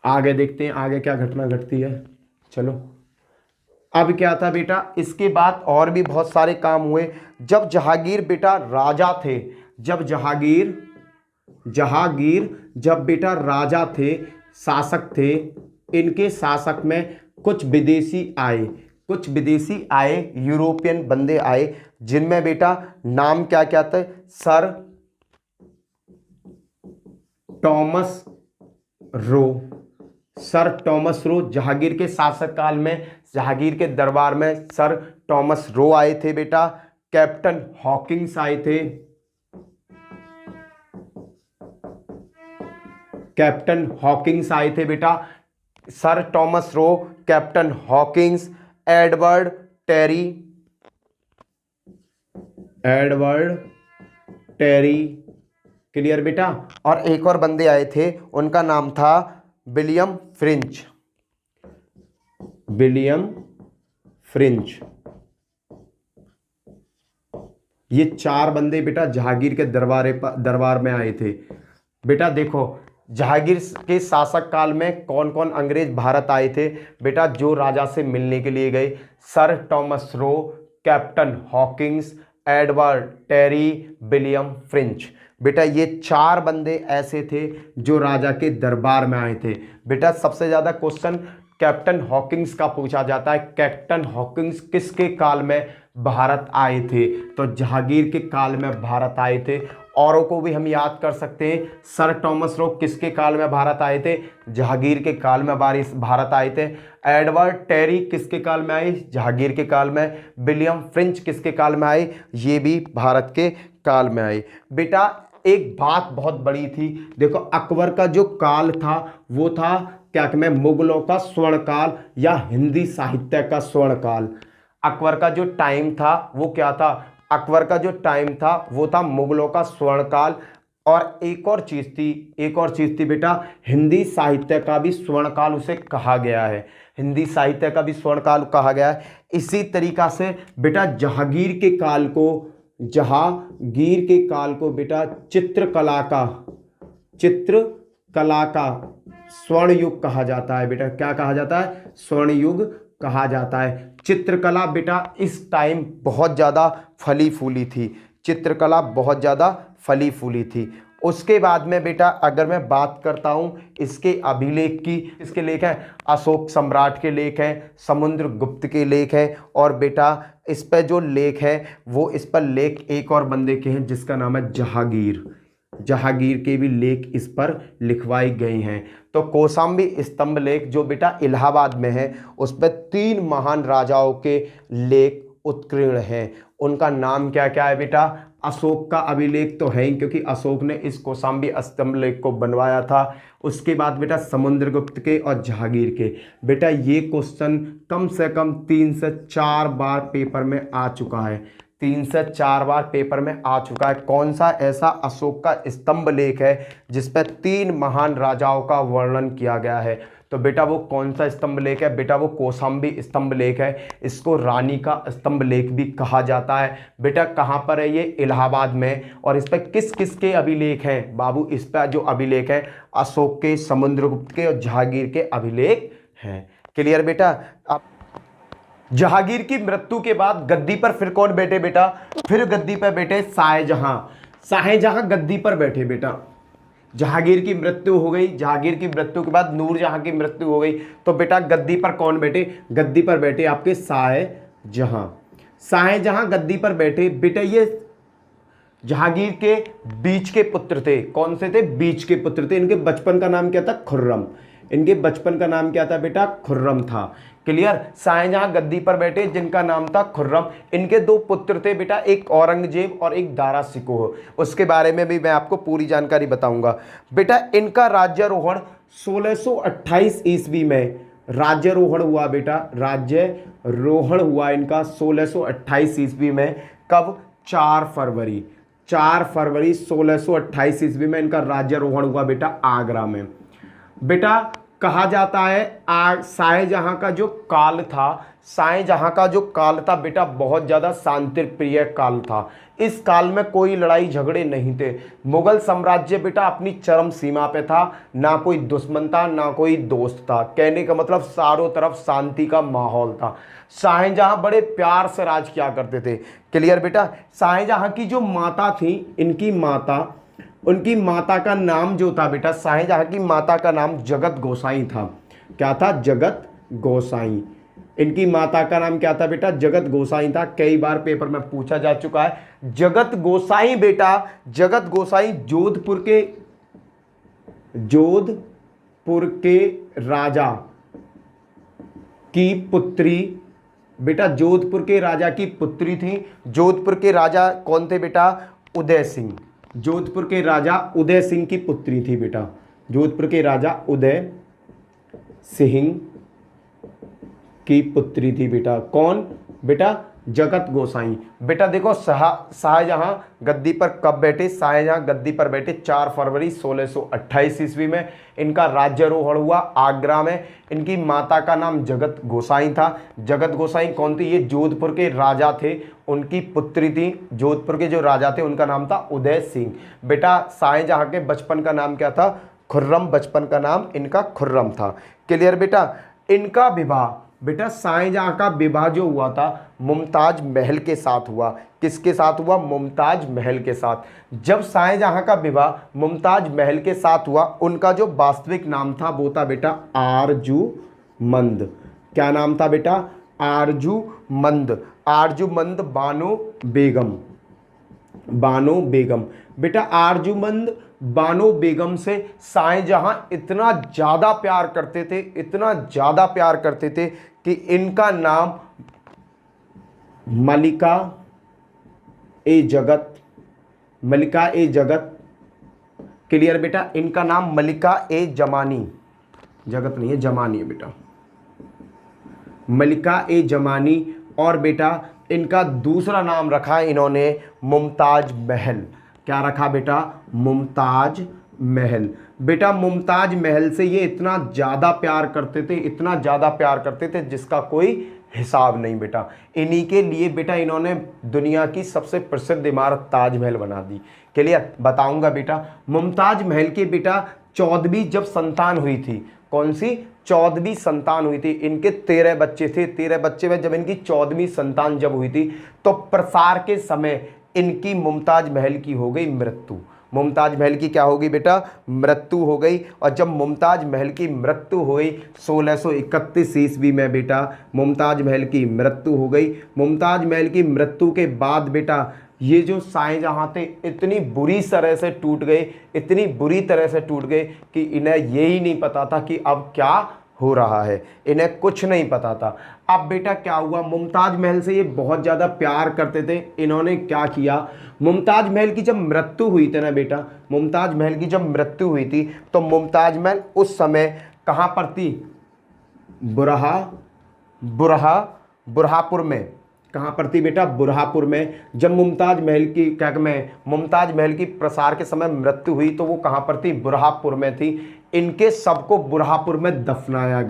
Speaker 1: आगे देखते हैं आगे क्या घटना घटती है। चलो, अब क्या था बेटा, इसके बाद और भी बहुत सारे काम हुए। जब जहांगीर बेटा राजा थे, जब जहांगीर जब बेटा राजा थे, शासक थे, इनके शासक में कुछ विदेशी आए, यूरोपियन बंदे आए, जिनमें बेटा नाम क्या क्या थे? सर टॉमस रो। जहांगीर के शासक काल में, जहांगीर के दरबार में सर टॉमस रो आए थे बेटा। कैप्टन हॉकिंस आए थे, बेटा। Sir Thomas Roe, captain Hawkins, Edward Terry. Clear बेटा? और एक और बंदे आए थे, उनका नाम था विलियम फ्रिंच। ये चार बंदे बेटा जहांगीर के दरबार में आए थे। बेटा देखो, जहांगीर के शासक काल में कौन कौन अंग्रेज भारत आए थे? बेटा जो राजा से मिलने के लिए गए, sir Thomas Roe, captain Hawkins, Edward Terry, William Finch. बेटा ये चार बंदे ऐसे थे जो राजा के दरबार में आए थे। बेटा सबसे ज्यादा क्वेश्चन कैप्टन हॉकिंस का पूछा जाता है। कैप्टन हॉकिंस किसके काल में भारत आए थे? तो जहांगीर के काल में भारत आए थे। औरों को भी हम याद कर सकते हैं। सर टॉमस रो किसके काल में भारत आए थे? जहांगीर के काल में भारत आए थे। एडवर्ड टेरी किसके काल में आए? जहांगीर के काल में। विलियम फ्रिंच किसके काल में आए? ये भी भारत के काल में आए। बेटा एक बात बहुत बड़ी थी, देखो अकबर का जो काल था वो था क्या कि मैं मुगलों का स्वर्ण काल या हिंदी साहित्य का स्वर्ण काल। अकबर का जो टाइम था वो क्या था? अकबर का जो टाइम था वो था मुगलों का स्वर्ण काल। और एक और चीज थी बेटा, हिंदी साहित्य का भी स्वर्ण काल उसे कहा गया है। हिंदी साहित्य का भी स्वर्ण काल कहा गया है। इसी तरीका से बेटा जहांगीर के काल को बेटा चित्रकला का स्वर्ण युग कहा जाता है। बेटा क्या कहा जाता है? स्वर्ण युग कहा जाता है। चित्रकला बेटा इस टाइम बहुत ज़्यादा फली फूली थी। उसके बाद में बेटा अगर मैं बात करता हूँ इसके अभिलेख की, इसके लेख हैं अशोक सम्राट के लेख हैं, समुद्रगुप्त के लेख हैं, और बेटा इस पर जो लेख है वो इस पर लेख एक और बंदे के हैं जिसका नाम है जहांगीर के भी लेख इस पर लिखवाए गए हैं। तो कौशाम्बी स्तंभ लेख जो बेटा इलाहाबाद में है उस पर 3 महान राजाओं के लेख उत्कीर्ण हैं। उनका नाम क्या क्या है बेटा? अशोक का अभिलेख तो है ही क्योंकि अशोक ने इस कौशाम्बी स्तंभ लेख को बनवाया था। उसके बाद बेटा समुद्रगुप्त के और जहांगीर के। बेटा ये क्वेश्चन कम से कम 3 से 4 बार पेपर में आ चुका है। 3 से 4 बार पेपर में आ चुका है। कौन सा ऐसा अशोक का स्तंभ लेख है जिस पर 3 महान राजाओं का वर्णन किया गया है? तो बेटा वो कौन सा स्तंभ लेख है? बेटा वो कौशाम्बी स्तंभ लेख है। इसको रानी का स्तंभ लेख भी कहा जाता है। बेटा कहाँ पर है ये? इलाहाबाद में। और इस पर किस किस के अभिलेख हैं बाबू? इस पर जो अभिलेख है अशोक के, समुद्रगुप्त के और जहांगीर के अभिलेख हैं। क्लियर बेटा? अब जहांगीर की मृत्यु के बाद गद्दी पर फिर कौन बैठे बेटा? फिर गद्दी पर बैठे शाहजहां। शाहजहां गद्दी पर बैठे बेटा। जहांगीर की मृत्यु हो गई, जहांगीर की मृत्यु के बाद नूरजहां की मृत्यु हो गई, तो बेटा गद्दी पर कौन बैठे? गद्दी पर बैठे आपके शाहजहां। शाहजहां गद्दी पर बैठे। बेटा ये जहांगीर के बीच के पुत्र थे। कौन से थे? बीच के पुत्र थे। इनके बचपन का नाम क्या था? खुर्रम। इनके बचपन का नाम क्या था बेटा? खुर्रम था। क्लियर? शाहजहां गद्दी पर बैठे जिनका नाम था खुर्रम। इनके दो पुत्र थे बेटा, एक औरंगजेब और एक दारा शिकोह। उसके बारे में भी मैं आपको पूरी जानकारी बताऊंगा। बेटा इनका राज्यारोहण 1628 ईस्वी में राज्यारोहण हुआ बेटा। राज्यारोहण हुआ इनका 1628 ईस्वी में। कब? 4 फरवरी 1628 ईस्वी में इनका राज्यारोहण हुआ बेटा आगरा में। बेटा कहा जाता है शाहजहां का जो काल था, शाहजहां का जो काल था बेटा बहुत ज़्यादा शांति प्रिय काल था। इस काल में कोई लड़ाई झगड़े नहीं थे। मुगल साम्राज्य बेटा अपनी चरम सीमा पे था। ना कोई दुश्मन था ना कोई दोस्त था। कहने का मतलब चारों तरफ शांति का माहौल था। शाहजहां बड़े प्यार से राज किया करते थे। क्लियर बेटा? शाहजहां की जो माता थी, इनकी माता, उनकी माता का नाम जो था बेटा, शाहजहां की माता का नाम जगत गोसाई था। क्या था? जगत गोसाई। इनकी माता का नाम क्या था बेटा? जगत गोसाई था। कई बार पेपर में पूछा जा चुका है। जगत गोसाई बेटा, जगत गोसाई जोधपुर के राजा की पुत्री बेटा, जोधपुर के राजा की पुत्री थी। जोधपुर के राजा कौन थे बेटा? उदय सिंह। जोधपुर के राजा उदय सिंह की पुत्री थी बेटा। जोधपुर के राजा उदय सिंह की पुत्री थी बेटा। कौन बेटा? जगत गोसाई। बेटा देखो शाहजहां गद्दी पर कब बैठे? शाहजहां गद्दी पर बैठे 4 फरवरी 1628 ईस्वी में। इनका राज्यारोहण हुआ आगरा में। इनकी माता का नाम जगत गोसाई था। जगत गोसाई कौन थी? ये जोधपुर के राजा थे, उनकी पुत्री थी। जोधपुर के जो राजा थे उनका नाम था उदय सिंह। बेटा शाहजहां के बचपन का नाम क्या था? खुर्रम। बचपन का नाम इनका खुर्रम था। क्लियर बेटा? इनका विवाह बेटा, शाहजहां का विवाह जो हुआ था मुमताज महल के साथ हुआ। किसके साथ हुआ? मुमताज महल के साथ। जब शाहजहां का विवाह मुमताज महल के साथ हुआ, उनका जो वास्तविक नाम था वो था बेटा आरजूमंद। क्या नाम था बेटा? आरजूमंद। आरजूमंद बानो बेगम। बेटा आरजूमंद बानो बेगम से शाहजहां इतना ज़्यादा प्यार करते थे, इतना ज़्यादा प्यार करते थे कि इनका नाम मलिका ए जगत। क्लियर बेटा? इनका नाम मलिका ए जमानी, जगत नहीं है जमानी है बेटा, मलिका ए जमानी। और बेटा इनका दूसरा नाम रखा इन्होंने मुमताज महल। क्या रखा बेटा? मुमताज महल। बेटा मुमताज महल से ये इतना ज़्यादा प्यार करते थे, इतना ज़्यादा प्यार करते थे जिसका कोई हिसाब नहीं बेटा। इन्हीं के लिए बेटा इन्होंने दुनिया की सबसे प्रसिद्ध इमारत ताजमहल बना दी। क्लियर? बताऊंगा बेटा। मुमताज महल की बेटा 14वीं जब संतान हुई थी, कौन सी? 14वीं संतान हुई थी। इनके 13 बच्चे थे। 13 बच्चे में जब इनकी 14वीं संतान जब हुई थी तो प्रसार के समय इनकी मुमताज महल की हो गई मृत्यु। मुमताज महल की क्या हो गई बेटा? मृत्यु हो गई। और जब मुमताज महल की मृत्यु हुई 1631 ईस्वी में बेटा मुमताज महल की मृत्यु हो गई। मुमताज महल की मृत्यु के बाद बेटा ये जो शाहजहां थे इतनी बुरी तरह से टूट गए, इतनी बुरी तरह से टूट गए कि इन्हें यही नहीं पता था कि अब क्या हो रहा है। इन्हें कुछ नहीं पता था। अब बेटा क्या हुआ? मुमताज महल से ये बहुत ज़्यादा प्यार करते थे। इन्होंने क्या किया? मुमताज महल की जब मृत्यु हुई थी ना बेटा, मुमताज महल की जब मृत्यु हुई थी तो मुमताज महल उस समय कहाँ पर थी? बुरहापुर में। कहाँ पर थी बेटा, बुरहापुर में। जब मुमताज महल की मुमताज महल की प्रसार के समय मृत्यु हुई तो वो कहाँ पर थी, बुरहापुर में थी। इनके सबको बुरहापुर में दफनाया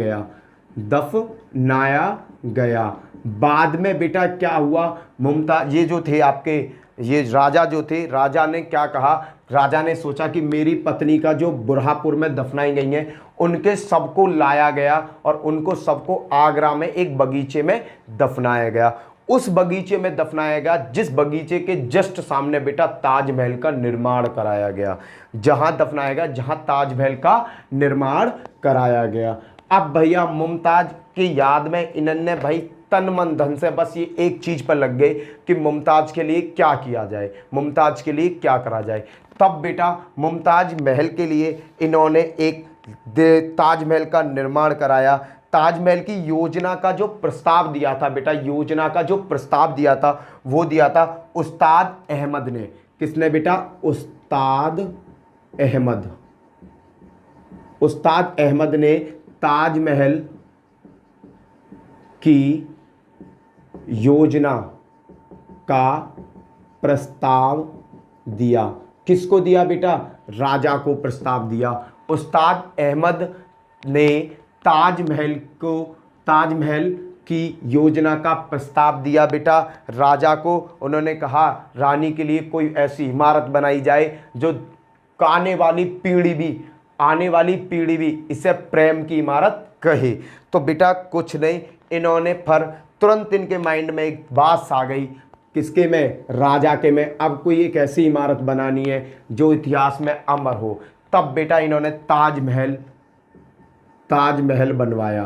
Speaker 1: गया। बाद में बेटा क्या हुआ, मुमताज ये जो थे आपके ये राजा जो थे, राजा ने क्या कहा, राजा ने सोचा कि मेरी पत्नी का जो बुरहापुर में दफनाई गई हैं उनके सबको लाया गया और उनको सबको आगरा में एक बगीचे में दफनाया गया। उस बगीचे में दफनाया गया जिस बगीचे के जस्ट सामने बेटा ताजमहल का निर्माण कराया गया, जहां दफनाया गया जहां ताजमहल का निर्माण कराया गया। अब भैया मुमताज की याद में इन्होंने भाई तन मन धन से बस ये एक चीज पर लग गए कि मुमताज के लिए क्या किया जाए, मुमताज के लिए क्या करा जाए। तब बेटा मुमताज महल के लिए इन्होंने एक ताजमहल का निर्माण कराया। ताजमहल की योजना का जो प्रस्ताव दिया था बेटा, योजना का जो प्रस्ताव दिया था वो दिया था उस्ताद अहमद ने। किसने बेटा, उस्ताद अहमद ने ताजमहल की योजना का प्रस्ताव दिया। किसको दिया बेटा, राजा को प्रस्ताव दिया। उस्ताद अहमद ने ताजमहल की योजना का प्रस्ताव दिया बेटा राजा को। उन्होंने कहा रानी के लिए कोई ऐसी इमारत बनाई जाए जो आने वाली पीढ़ी भी इसे प्रेम की इमारत कहे। तो बेटा कुछ नहीं, इन्होंने पर तुरंत इनके माइंड में एक बात आ गई, किसके में, राजा के में। अब कोई एक ऐसी इमारत बनानी है जो इतिहास में अमर हो। तब बेटा इन्होंने ताजमहल बनवाया।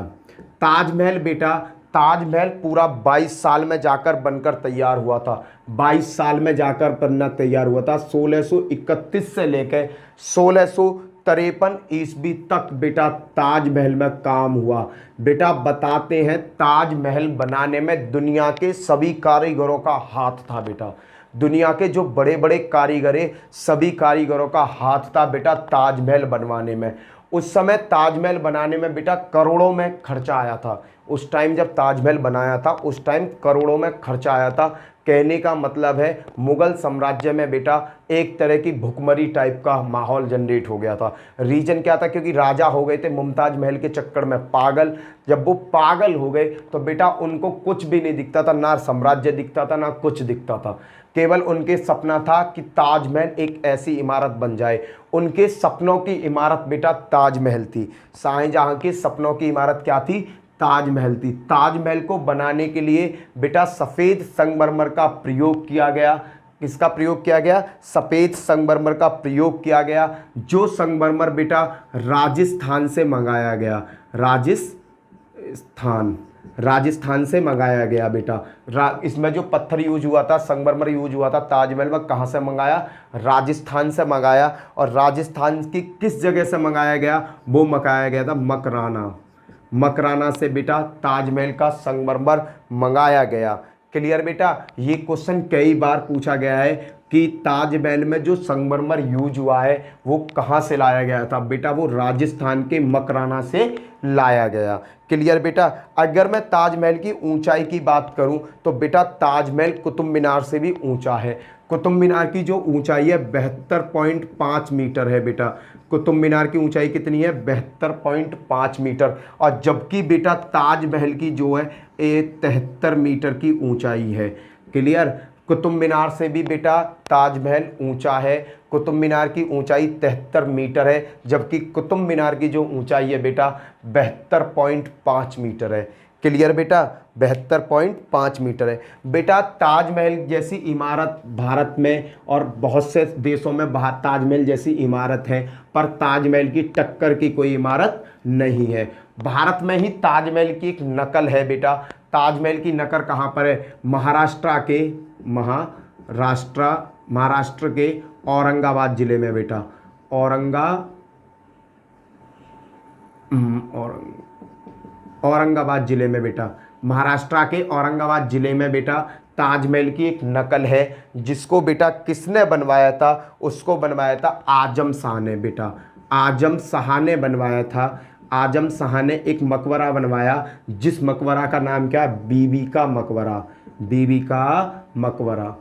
Speaker 1: ताजमहल पूरा 22 साल में जाकर बनकर तैयार हुआ था। 22 साल में जाकर बनना तैयार हुआ था। 1631 से लेकर 1653 ईस्वी तक बेटा ताजमहल में काम हुआ। बेटा बताते हैं ताजमहल बनाने में दुनिया के सभी कारीगरों का हाथ था बेटा। दुनिया के जो बड़े बड़े कारीगर हैं सभी कारीगरों का हाथ था बेटा ताजमहल बनवाने में। उस समय ताजमहल बनाने में बेटा करोड़ों में खर्चा आया था। उस टाइम जब ताजमहल बनाया था उस टाइम करोड़ों में खर्चा आया था। कहने का मतलब है मुगल साम्राज्य में बेटा एक तरह की भुखमरी टाइप का माहौल जनरेट हो गया था। रीजन क्या था, क्योंकि राजा हो गए थे मुमताज महल के चक्कर में पागल। जब वो पागल हो गए तो बेटा उनको कुछ भी नहीं दिखता था, ना साम्राज्य दिखता था ना कुछ दिखता था। केवल उनके सपना था कि ताजमहल एक ऐसी इमारत बन जाए। उनके सपनों की इमारत बेटा ताजमहल थी। शाहजहां के सपनों की इमारत क्या थी, ताजमहल थी। ताजमहल को बनाने के लिए बेटा सफ़ेद संगमरमर का प्रयोग किया गया। किसका प्रयोग किया गया, सफ़ेद संगमरमर का प्रयोग किया गया, जो संगमरमर बेटा राजस्थान से मंगाया गया। राजस्थान से मंगाया गया बेटा। इसमें जो पत्थर यूज हुआ था, संगमरमर यूज हुआ था ताजमहल में, कहाँ से मंगाया, राजस्थान से मंगाया। और राजस्थान की किस जगह से मंगाया गया, वो मंगाया गया था मकराना से बेटा ताजमहल का संगमरमर मंगाया गया। क्लियर बेटा। ये क्वेश्चन कई बार पूछा गया है कि ताजमहल में जो संगमरमर यूज हुआ है वो कहाँ से लाया गया था बेटा, वो राजस्थान के मकराना से लाया गया। क्लियर बेटा। अगर मैं ताजमहल की ऊंचाई की बात करूं तो बेटा ताजमहल कुतुब मीनार से भी ऊंचा है। कुतुब मीनार की जो ऊंचाई है 72.5 मीटर है बेटा। कुतुब मीनार की ऊंचाई कितनी है, 72.5 मीटर। और जबकि बेटा ताजमहल की जो है 73 मीटर की ऊंचाई है। क्लियर। कुतुब मीनार से भी बेटा ताजमहल ऊंचा है। कुतुब मीनार की ऊंचाई 73 मीटर है, जबकि कुतुब मीनार की जो ऊंचाई है बेटा 72.5 मीटर है। क्लियर बेटा, 72.5 मीटर है बेटा। ताजमहल जैसी इमारत भारत में और बहुत से देशों में ताजमहल जैसी इमारत है, पर ताजमहल की टक्कर की कोई इमारत नहीं है। भारत में ही ताजमहल की एक नकल है बेटा। ताजमहल की नकल कहाँ पर है, महाराष्ट्र के औरंगाबाद जिले में बेटा। औरंगाबाद जिले में बेटा, महाराष्ट्र के औरंगाबाद जिले में बेटा ताजमहल की एक नकल है, जिसको बेटा किसने बनवाया था, उसको बनवाया था आजम शाह ने बेटा। आजम शाह ने बनवाया था। आजम शाह ने एक मकबरा बनवाया जिस मकबरा का नाम क्या है, बीबी का मकबरा। बीबी का मकबरा।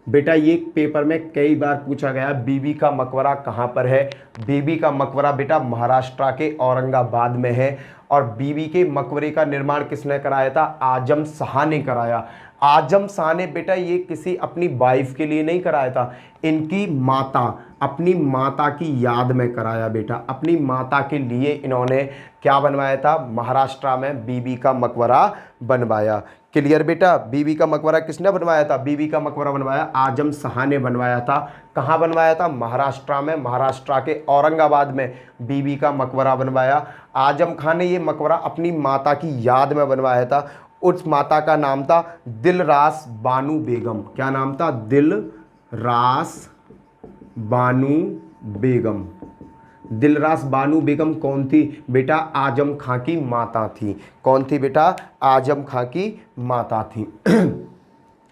Speaker 1: बेटा ये पेपर में कई बार पूछा गया, बीबी का मकबरा कहाँ पर है। बीबी का मकबरा बेटा महाराष्ट्र के औरंगाबाद में है। और बीबी के मकबरे का निर्माण किसने कराया था? आजम शाह ने कराया। आजम शाह ने बेटा ये किसी अपनी वाइफ के लिए नहीं कराया था, इनकी माता, अपनी माता की याद में कराया बेटा। अपनी माता के लिए इन्होंने क्या बनवाया था? महाराष्ट्र में बीबी का मकबरा बनवाया। क्लियर बेटा? बीबी का मकबरा किसने बनवाया था? बीबी का मकबरा बनवाया आजम शाह ने बनवाया था। कहाँ बनवाया था? महाराष्ट्र में, महाराष्ट्र के औरंगाबाद में बीबी का मकबरा बनवाया। आजम खान ने ये मकबरा अपनी माता की याद में बनवाया था। उस माता का नाम था दिलरास बानू बेगम। क्या नाम था? दिलरास बानू बेगम। दिलरास बानू बेगम कौन थी बेटा? आजम खां की माता थी। कौन थी बेटा? आजम खां की माता थी।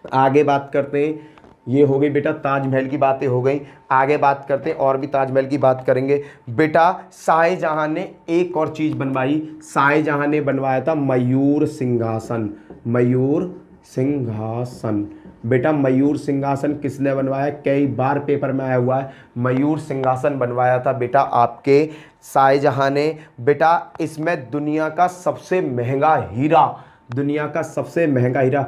Speaker 1: आगे बात करते हैं। ये हो गई बेटा ताजमहल की बातें हो गई। आगे बात करते हैं, और भी ताजमहल की बात करेंगे। बेटा शाहजहां ने एक और चीज़ बनवाई। शाहजहां ने बनवाया था मयूर सिंहासन। मयूर सिंहासन। बेटा मयूर सिंहासन किसने बनवाया? कई बार पेपर में आया हुआ है। मयूर सिंहासन बनवाया था बेटा आपके शाहजहां ने। बेटा इसमें दुनिया का सबसे महंगा हीरा, दुनिया का सबसे महंगा हीरा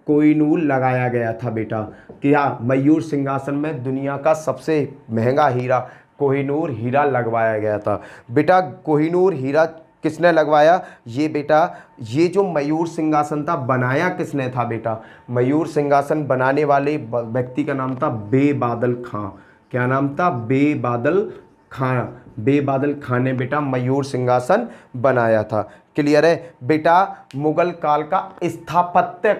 Speaker 1: कोहिनूर लगाया गया था बेटा। क्या? मयूर सिंहासन में दुनिया का सबसे महंगा हीरा कोहिनूर हीरा लगवाया गया था। बेटा कोहिनूर हीरा किसने लगवाया? ये बेटा ये जो मयूर सिंहासन था बनाया किसने था बेटा? मयूर सिंहासन बनाने वाले व्यक्ति का नाम था बेबादल खां। क्या नाम था? बेबादल खां। बेबादल खां ने बेटा मयूर सिंहासन बनाया था। क्लियर है बेटा? मुगल काल का स्थापत्य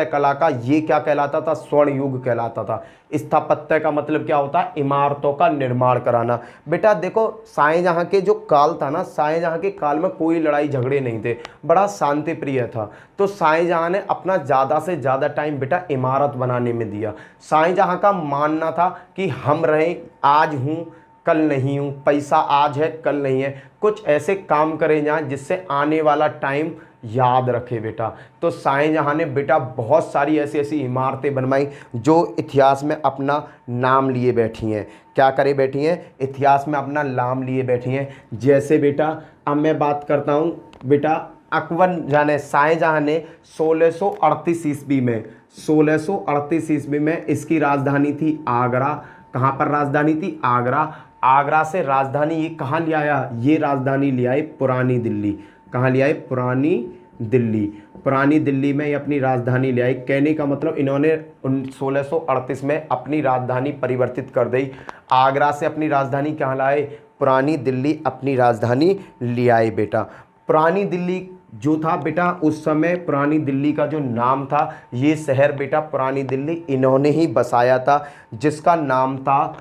Speaker 1: कला का ये क्या कहलाता था? स्वर्ण युग कहलाता था। स्थापत्य का मतलब क्या होता है? इमारतों का निर्माण कराना। बेटा देखो शाहजहां के जो काल था ना, शाहजहां के काल में कोई लड़ाई झगड़े नहीं थे, बड़ा शांति प्रिय था। तो शाहजहां ने अपना ज़्यादा से ज़्यादा टाइम बेटा इमारत बनाने में दिया। शाहजहां का मानना था कि हम रहें, आज हूँ कल नहीं हूँ, पैसा आज है कल नहीं है, कुछ ऐसे काम करें जहाँ जिससे आने वाला टाइम याद रखे बेटा। तो शाहजहां ने बेटा बहुत सारी ऐसी ऐसी इमारतें बनवाई जो इतिहास में अपना नाम लिए बैठी हैं। क्या करे बैठी हैं? इतिहास में अपना नाम लिए बैठी हैं। जैसे बेटा अब मैं बात करता हूँ बेटा अकबर जाने शाहजहां ने 1638 ईस्वी में 1638 ईस्वी में इसकी राजधानी थी आगरा। कहाँ पर राजधानी थी? आगरा। आगरा से राजधानी ये कहाँ ले आया? ये राजधानी ले आए पुरानी दिल्ली। कहाँ ले आए? पुरानी दिल्ली। पुरानी दिल्ली में ये अपनी राजधानी ले आए। कहने का मतलब इन्होंने 1638 में अपनी राजधानी परिवर्तित कर दी। आगरा से अपनी राजधानी कहाँ लाए? पुरानी दिल्ली अपनी राजधानी ले आए बेटा। पुरानी दिल्ली जो था बेटा उस समय पुरानी दिल्ली का जो नाम था, ये शहर बेटा पुरानी दिल्ली इन्होंने ही बसाया था, जिसका नाम था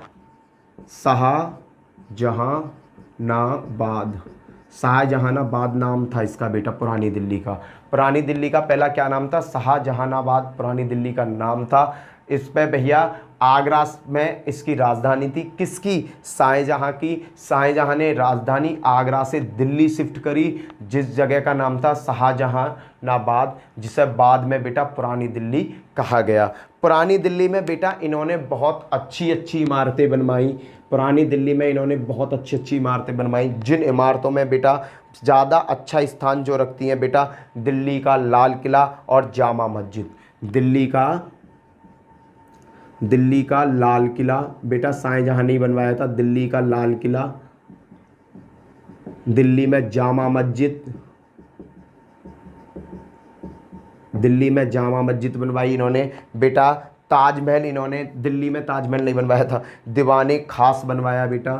Speaker 1: शाहजहानाबाद। शाहजहानाबाद नाम था इसका बेटा पुरानी दिल्ली का। पुरानी दिल्ली का पहला क्या नाम था? शाहजहानाबाद पुरानी दिल्ली का नाम था। इस पे भैया आगरा में इसकी राजधानी थी। किसकी? शाहजहां की। शाहजहां ने राजधानी आगरा से दिल्ली शिफ्ट करी, जिस जगह का नाम था शाहजहानाबाद, जिसे बाद में बेटा पुरानी दिल्ली कहा गया। पुरानी दिल्ली में बेटा इन्होंने बहुत अच्छी अच्छी इमारतें बनवाई। पुरानी दिल्ली में इन्होंने बहुत अच्छी अच्छी इमारतें बनवाई, जिन इमारतों में बेटा ज़्यादा अच्छा स्थान जो रखती हैं बेटा दिल्ली का लाल किला और जामा मस्जिद। दिल्ली का लाल किला बेटा शाहजहां ने बनवाया था। दिल्ली का लाल किला, दिल्ली में जामा मस्जिद बनवाई इन्होंने बेटा। ताजमहल इन्होंने दिल्ली में ताजमहल नहीं बनवाया था, दीवाने खास बनवाया बेटा।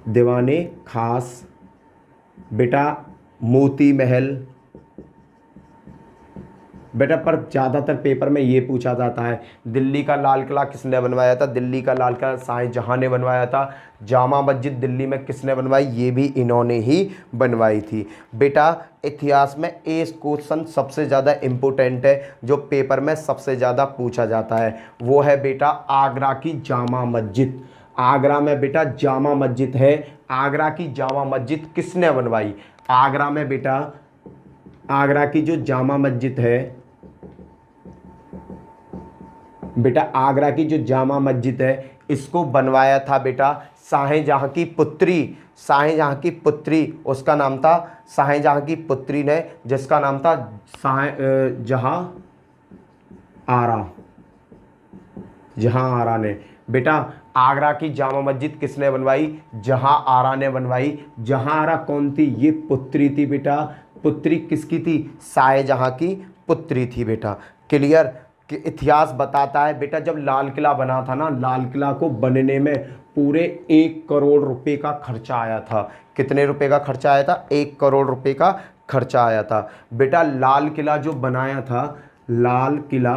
Speaker 1: दीवाने खास बेटा। मोती महल बेटा, पर ज़्यादातर पेपर में ये पूछा जाता है दिल्ली का लाल किला किसने बनवाया था? दिल्ली का लाल किला शाहजहां ने बनवाया था। जामा मस्जिद दिल्ली में किसने बनवाई? ये भी इन्होंने ही बनवाई थी बेटा। इतिहास में एक क्वेश्चन सबसे ज़्यादा इम्पोर्टेंट है, जो पेपर में सबसे ज़्यादा पूछा जाता है, वो है बेटा आगरा की जामा मस्जिद। आगरा में बेटा जामा मस्जिद है। आगरा की जामा मस्जिद किसने बनवाई? आगरा में बेटा आगरा की जो जामा मस्जिद है बेटा, आगरा की जो जामा मस्जिद है इसको बनवाया था बेटा शाहजहां की पुत्री, शाहजहां की पुत्री, उसका नाम था शाहजहां की पुत्री ने, जिसका नाम था जहां आरा, जहां आरा ने। बेटा आगरा की जामा मस्जिद किसने बनवाई? जहां आरा ने बनवाई। जहां आरा कौन थी? ये पुत्री थी बेटा। पुत्री किसकी थी? शाहजहां की पुत्री थी बेटा। क्लियर? कि इतिहास बताता है बेटा जब लाल किला बना था ना, लाल किला को बनने में पूरे 1 करोड़ रुपए का खर्चा आया था। कितने रुपए का खर्चा आया था? 1 करोड़ रुपए का खर्चा आया था बेटा। लाल किला जो बनाया था, लाल किला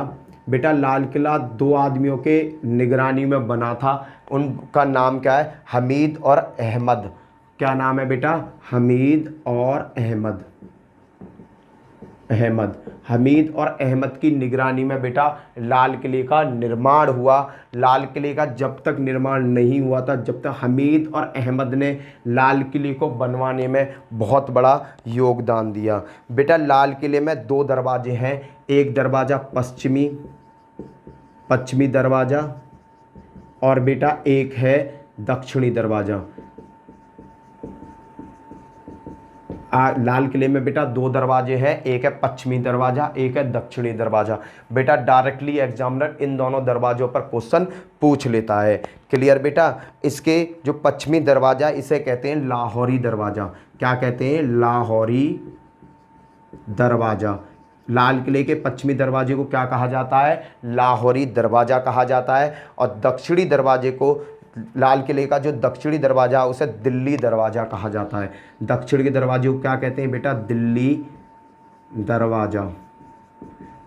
Speaker 1: बेटा, लाल किला 2 आदमियों के निगरानी में बना था। उनका नाम क्या है? हमीद और अहमद। क्या नाम है बेटा? हमीद और अहमद। हमीद और अहमद की निगरानी में बेटा लाल किले का निर्माण हुआ। लाल किले का जब तक निर्माण नहीं हुआ था, जब तक हमीद और अहमद ने लाल किले को बनवाने में बहुत बड़ा योगदान दिया। बेटा लाल किले में 2 दरवाजे हैं, एक दरवाज़ा पश्चिमी दरवाज़ा और बेटा एक है दक्षिणी दरवाज़ा। लाल किले में बेटा 2 दरवाजे हैं, एक है पश्चिमी दरवाज़ा, एक है दक्षिणी दरवाज़ा। बेटा डायरेक्टली एग्जामिनर इन दोनों दरवाज़ों पर क्वेश्चन पूछ लेता है। क्लियर बेटा? इसके जो पश्चिमी दरवाज़ा इसे कहते हैं लाहौरी दरवाज़ा। क्या कहते हैं? लाहौरी दरवाज़ा। लाल किले के पश्चिमी दरवाजे को क्या कहा जाता है? लाहौरी दरवाज़ा कहा जाता है। और दक्षिणी दरवाजे को, लाल किले का जो दक्षिणी दरवाज़ा उसे दिल्ली दरवाज़ा कहा जाता है। दक्षिण के दरवाजे को क्या कहते हैं बेटा? दिल्ली दरवाज़ा।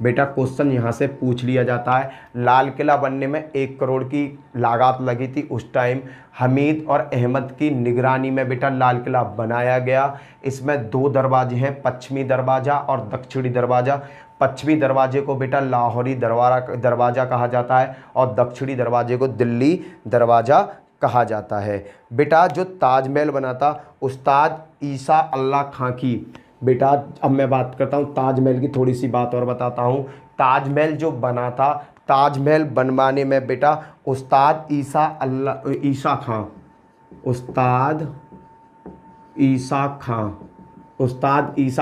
Speaker 1: बेटा क्वेश्चन यहाँ से पूछ लिया जाता है। लाल किला बनने में 1 करोड़ की लागत लगी थी उस टाइम। हमीद और अहमद की निगरानी में बेटा लाल किला बनाया गया। इसमें 2 दरवाजे हैं, पश्चिमी दरवाज़ा और दक्षिणी दरवाज़ा। पश्चिमी दरवाजे को बेटा लाहौरी दरवाज़ा कहा जाता है और दक्षिणी दरवाजे को दिल्ली दरवाज़ा कहा जाता है। बेटा जो ताजमहल बना था उस्ताद ईसा अल्लाह खां की, बेटा अब मैं बात करता हूँ ताजमहल की, थोड़ी सी बात और बताता हूँ। ताजमहल जो बना था, ताजमहल बनवाने में बेटा उस्ताद ईसा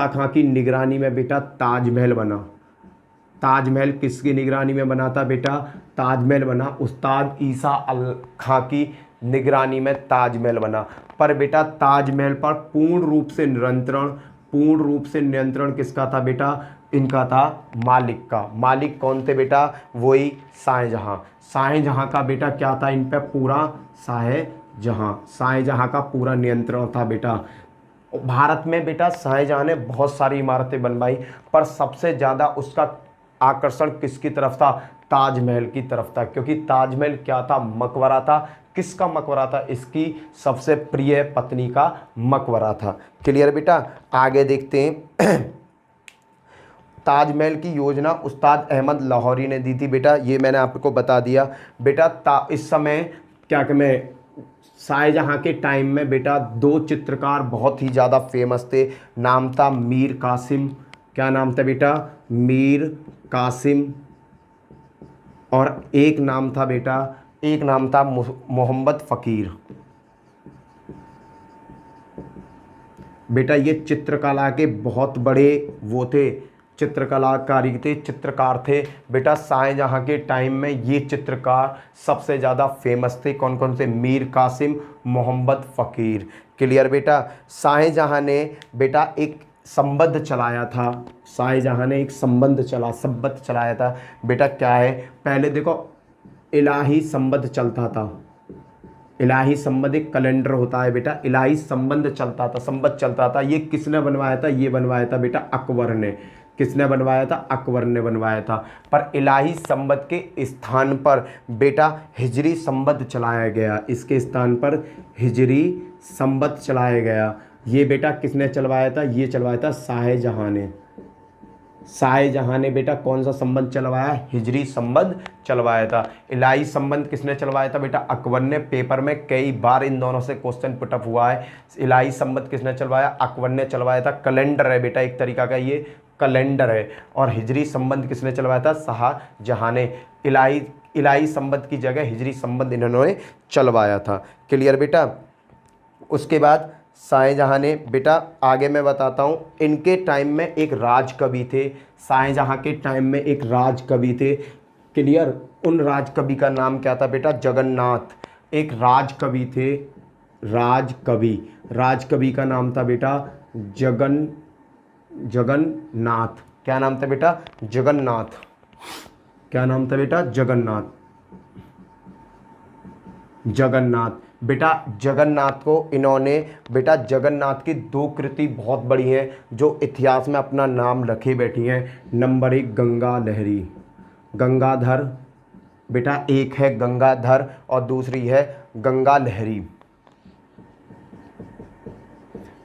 Speaker 1: खां की निगरानी में बेटा ताजमहल बना। ताजमहल किसकी निगरानी में बना था बेटा? ताजमहल बना उस्ताद ईसा खां की निगरानी में ताजमहल बना। पर बेटा ताजमहल पर पूर्ण रूप से नियंत्रण किसका था बेटा? इनका था मालिक का। मालिक कौन थे बेटा? वही शाहजहां का बेटा क्या था इन पे? पूरा शाहजहां का पूरा नियंत्रण था बेटा। भारत में बेटा शाहजहां ने बहुत सारी इमारतें बनवाई, पर सबसे ज़्यादा उसका आकर्षण किसकी तरफ था? ताजमहल की तरफ था। क्योंकि ताजमहल क्या था? मकबरा था। किसका मकबरा था? इसकी सबसे प्रिय पत्नी का मकबरा था। क्लियर बेटा? आगे देखते हैं। ताजमहल की योजना उस्ताद अहमद लाहौरी ने दी थी बेटा, ये मैंने आपको बता दिया बेटा। इस समय क्या कि मैं शाहजहां के टाइम में बेटा 2 चित्रकार बहुत ही ज़्यादा फेमस थे। नाम था मीर कासिम। क्या नाम था बेटा? मीर कासिम। और एक नाम था मोहम्मद फ़कीर। बेटा ये चित्रकला के बहुत बड़े वो थे, चित्रकार थे बेटा। शाहजहां के टाइम में ये चित्रकार सबसे ज़्यादा फेमस थे। कौन कौन से? मीर कासिम, मोहम्मद फ़कीर। क्लियर बेटा? शाहजहां ने बेटा एक संबंध चलाया था। संबंध चलाया था बेटा। क्या है? पहले देखो इलाही संबंध चलता था। इलाही संबंध एक कैलेंडर होता है बेटा। इलाही संबंध चलता था। ये किसने बनवाया था? ये बनवाया था बेटा अकबर ने। किसने बनवाया था? अकबर ने बनवाया था। पर इलाही संबंध के स्थान पर बेटा हिजरी संबंध चलाया गया। इसके स्थान पर हिजरी संबंध चलाया गया। ये बेटा किसने चलवाया था? ये चलवाया था शाहजहां ने। शाहजहां ने बेटा कौन सा संबंध चलवाया? हिजरी संबंध चलवाया था। इलाही संबंध किसने चलवाया था बेटा? अकबर ने। पेपर में कई बार इन दोनों से क्वेश्चन पुटअप हुआ है। इलाही संबंध किसने चलवाया? अकबर ने चलवाया था। कैलेंडर है बेटा, एक तरीका का ये कैलेंडर है। और हिजरी संबंध किसने चलवाया था? शाहजहां ने। इलाही संबंध की जगह हिजरी संबंध इन्होंने चलवाया था। क्लियर बेटा? उसके बाद शाहजहां ने बेटा, आगे मैं बताता हूँ, इनके टाइम में एक राज कवि थे। शाहजहां के टाइम में एक राज कवि थे। क्लियर? उन राज कवि का नाम क्या था बेटा? जगन्नाथ। एक राज कवि थे, राज कवि का नाम था बेटा जगन्नाथ। क्या नाम था बेटा? जगन्नाथ। क्या नाम था बेटा? जगन्नाथ। बेटा जगन्नाथ को इन्होंने, बेटा जगन्नाथ की दो कृति बहुत बड़ी हैं जो इतिहास में अपना नाम रखे बैठी हैं। नंबर 1 गंगा लहरी, गंगाधर। बेटा एक है गंगाधर और दूसरी है गंगा लहरी।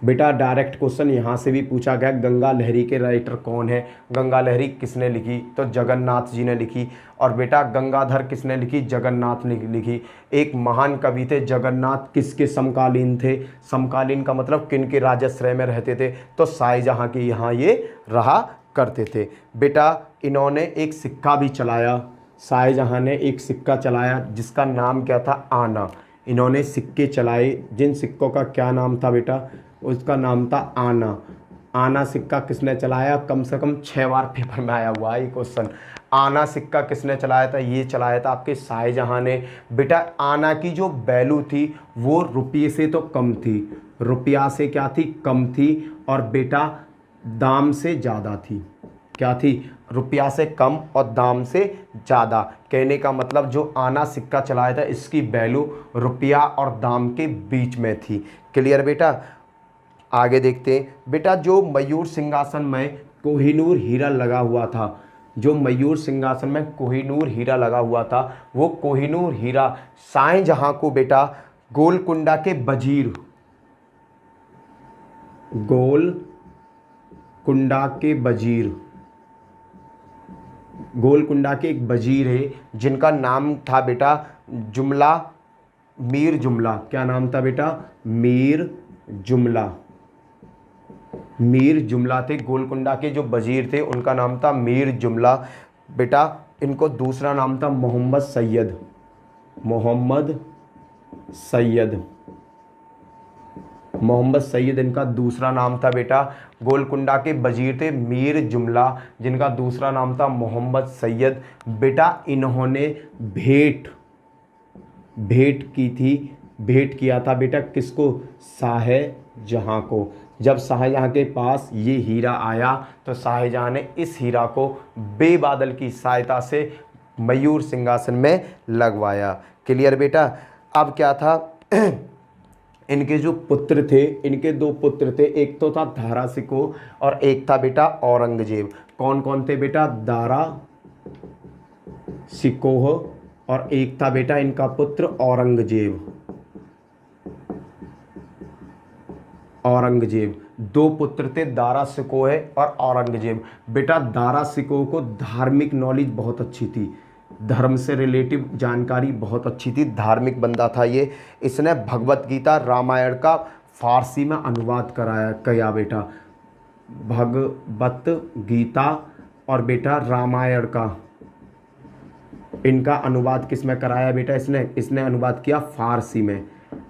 Speaker 1: बेटा डायरेक्ट क्वेश्चन यहाँ से भी पूछा गया, गंगा लहरी के राइटर कौन है? गंगा लहरी किसने लिखी? तो जगन्नाथ जी ने लिखी। और बेटा गंगाधर किसने लिखी? जगन्नाथ ने लिखी। एक महान कवि थे जगन्नाथ, किसके समकालीन थे? समकालीन का मतलब किन के राजश्रय में रहते थे? तो शाहजहां के यहाँ ये रहा करते थे। बेटा इन्होंने एक सिक्का भी चलाया, शाहजहां ने एक सिक्का चलाया जिसका नाम क्या था? आना। इन्होंने सिक्के चलाए, जिन सिक्कों का क्या नाम था बेटा? उसका नाम था आना। आना सिक्का किसने चलाया? कम से कम 6 बार पेपर में आया हुआ है ये क्वेश्चन। आना सिक्का किसने चलाया था? ये चलाया था आपके शाहजहां ने। बेटा आना की जो वैल्यू थी वो रुपये से तो कम थी, रुपया से क्या थी? कम थी। और बेटा दाम से ज़्यादा थी। क्या थी? रुपया से कम और दाम से ज़्यादा। कहने का मतलब जो आना सिक्का चलाया था इसकी वैल्यू रुपया और दाम के बीच में थी। क्लियर बेटा? आगे देखते हैं। बेटा जो मयूर सिंहासन में कोहिनूर हीरा लगा हुआ था, जो मयूर सिंहासन में कोहिनूर हीरा लगा हुआ था, वो कोहिनूर हीरा शाहजहां को बेटा गोलकुंडा के वजीर, गोलकुंडा के एक वजीर है जिनका नाम था बेटा जुमला, मीर जुमला। क्या नाम था बेटा? मीर जुमला थे। गोलकुंडा के जो वजीर थे उनका नाम था मीर जुमला। बेटा इनको दूसरा नाम था मोहम्मद सैयद इनका दूसरा नाम था बेटा। गोलकुंडा के वजीर थे मीर जुमला, जिनका दूसरा नाम था मोहम्मद सैयद। बेटा इन्होंने भेंट किया था बेटा किसको? शाहजहां को। जब शाहजहां के पास ये हीरा आया तो शाहजहां ने इस हीरा को बेबादल की सहायता से मयूर सिंहासन में लगवाया। क्लियर बेटा? अब क्या था, इनके जो पुत्र थे, इनके 2 पुत्र थे, एक तो था दारा शिकोह और एक था बेटा औरंगजेब। कौन कौन थे बेटा? दारा शिकोह और एक था बेटा इनका पुत्र औरंगजेब। 2 पुत्र थे, दारा शिकोह और औरंगजेब। बेटा दारा शिकोह को धार्मिक नॉलेज बहुत अच्छी थी, धर्म से रिलेटिव जानकारी बहुत अच्छी थी, धार्मिक बंदा था ये। इसने भगवत गीता रामायण का फारसी में अनुवाद किया बेटा। भगवत गीता और बेटा रामायण का इनका अनुवाद किस में कराया बेटा? इसने अनुवाद किया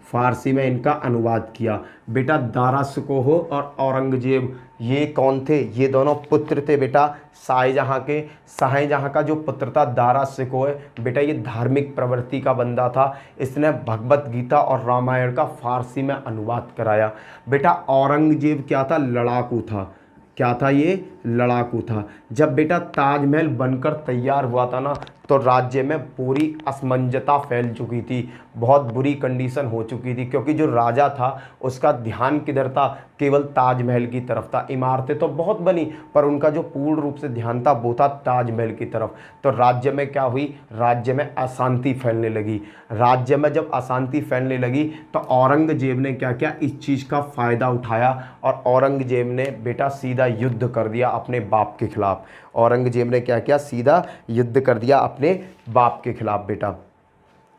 Speaker 1: फारसी में इनका अनुवाद किया। बेटा दारा शिकोह और औरंगजेब ये कौन थे? ये दोनों पुत्र थे बेटा शाहजहां के। शाहजहां का जो पुत्र था दारा शिकोह बेटा ये धार्मिक प्रवृत्ति का बंदा था। इसने भगवत गीता और रामायण का फारसी में अनुवाद कराया। बेटा औरंगजेब क्या था? लड़ाकू था। क्या था ये? लड़ाकू था। जब बेटा ताजमहल बनकर तैयार हुआ था ना तो राज्य में पूरी असमंजसता फैल चुकी थी, बहुत बुरी कंडीशन हो चुकी थी, क्योंकि जो राजा था उसका ध्यान किधर था? केवल ताजमहल की तरफ था। इमारतें तो बहुत बनी पर उनका जो पूर्ण रूप से ध्यान था वो था ताजमहल की तरफ। तो राज्य में क्या हुई? राज्य में अशांति फैलने लगी। राज्य में जब अशांति फैलने लगी तो औरंगजेब ने क्या किया? इस चीज़ का फ़ायदा उठाया और औरंगजेब ने बेटा सीधा युद्ध कर दिया अपने बाप के खिलाफ। औरंगजेब ने क्या किया, सीधा युद्ध कर दिया अपने बाप के खिलाफ बेटा।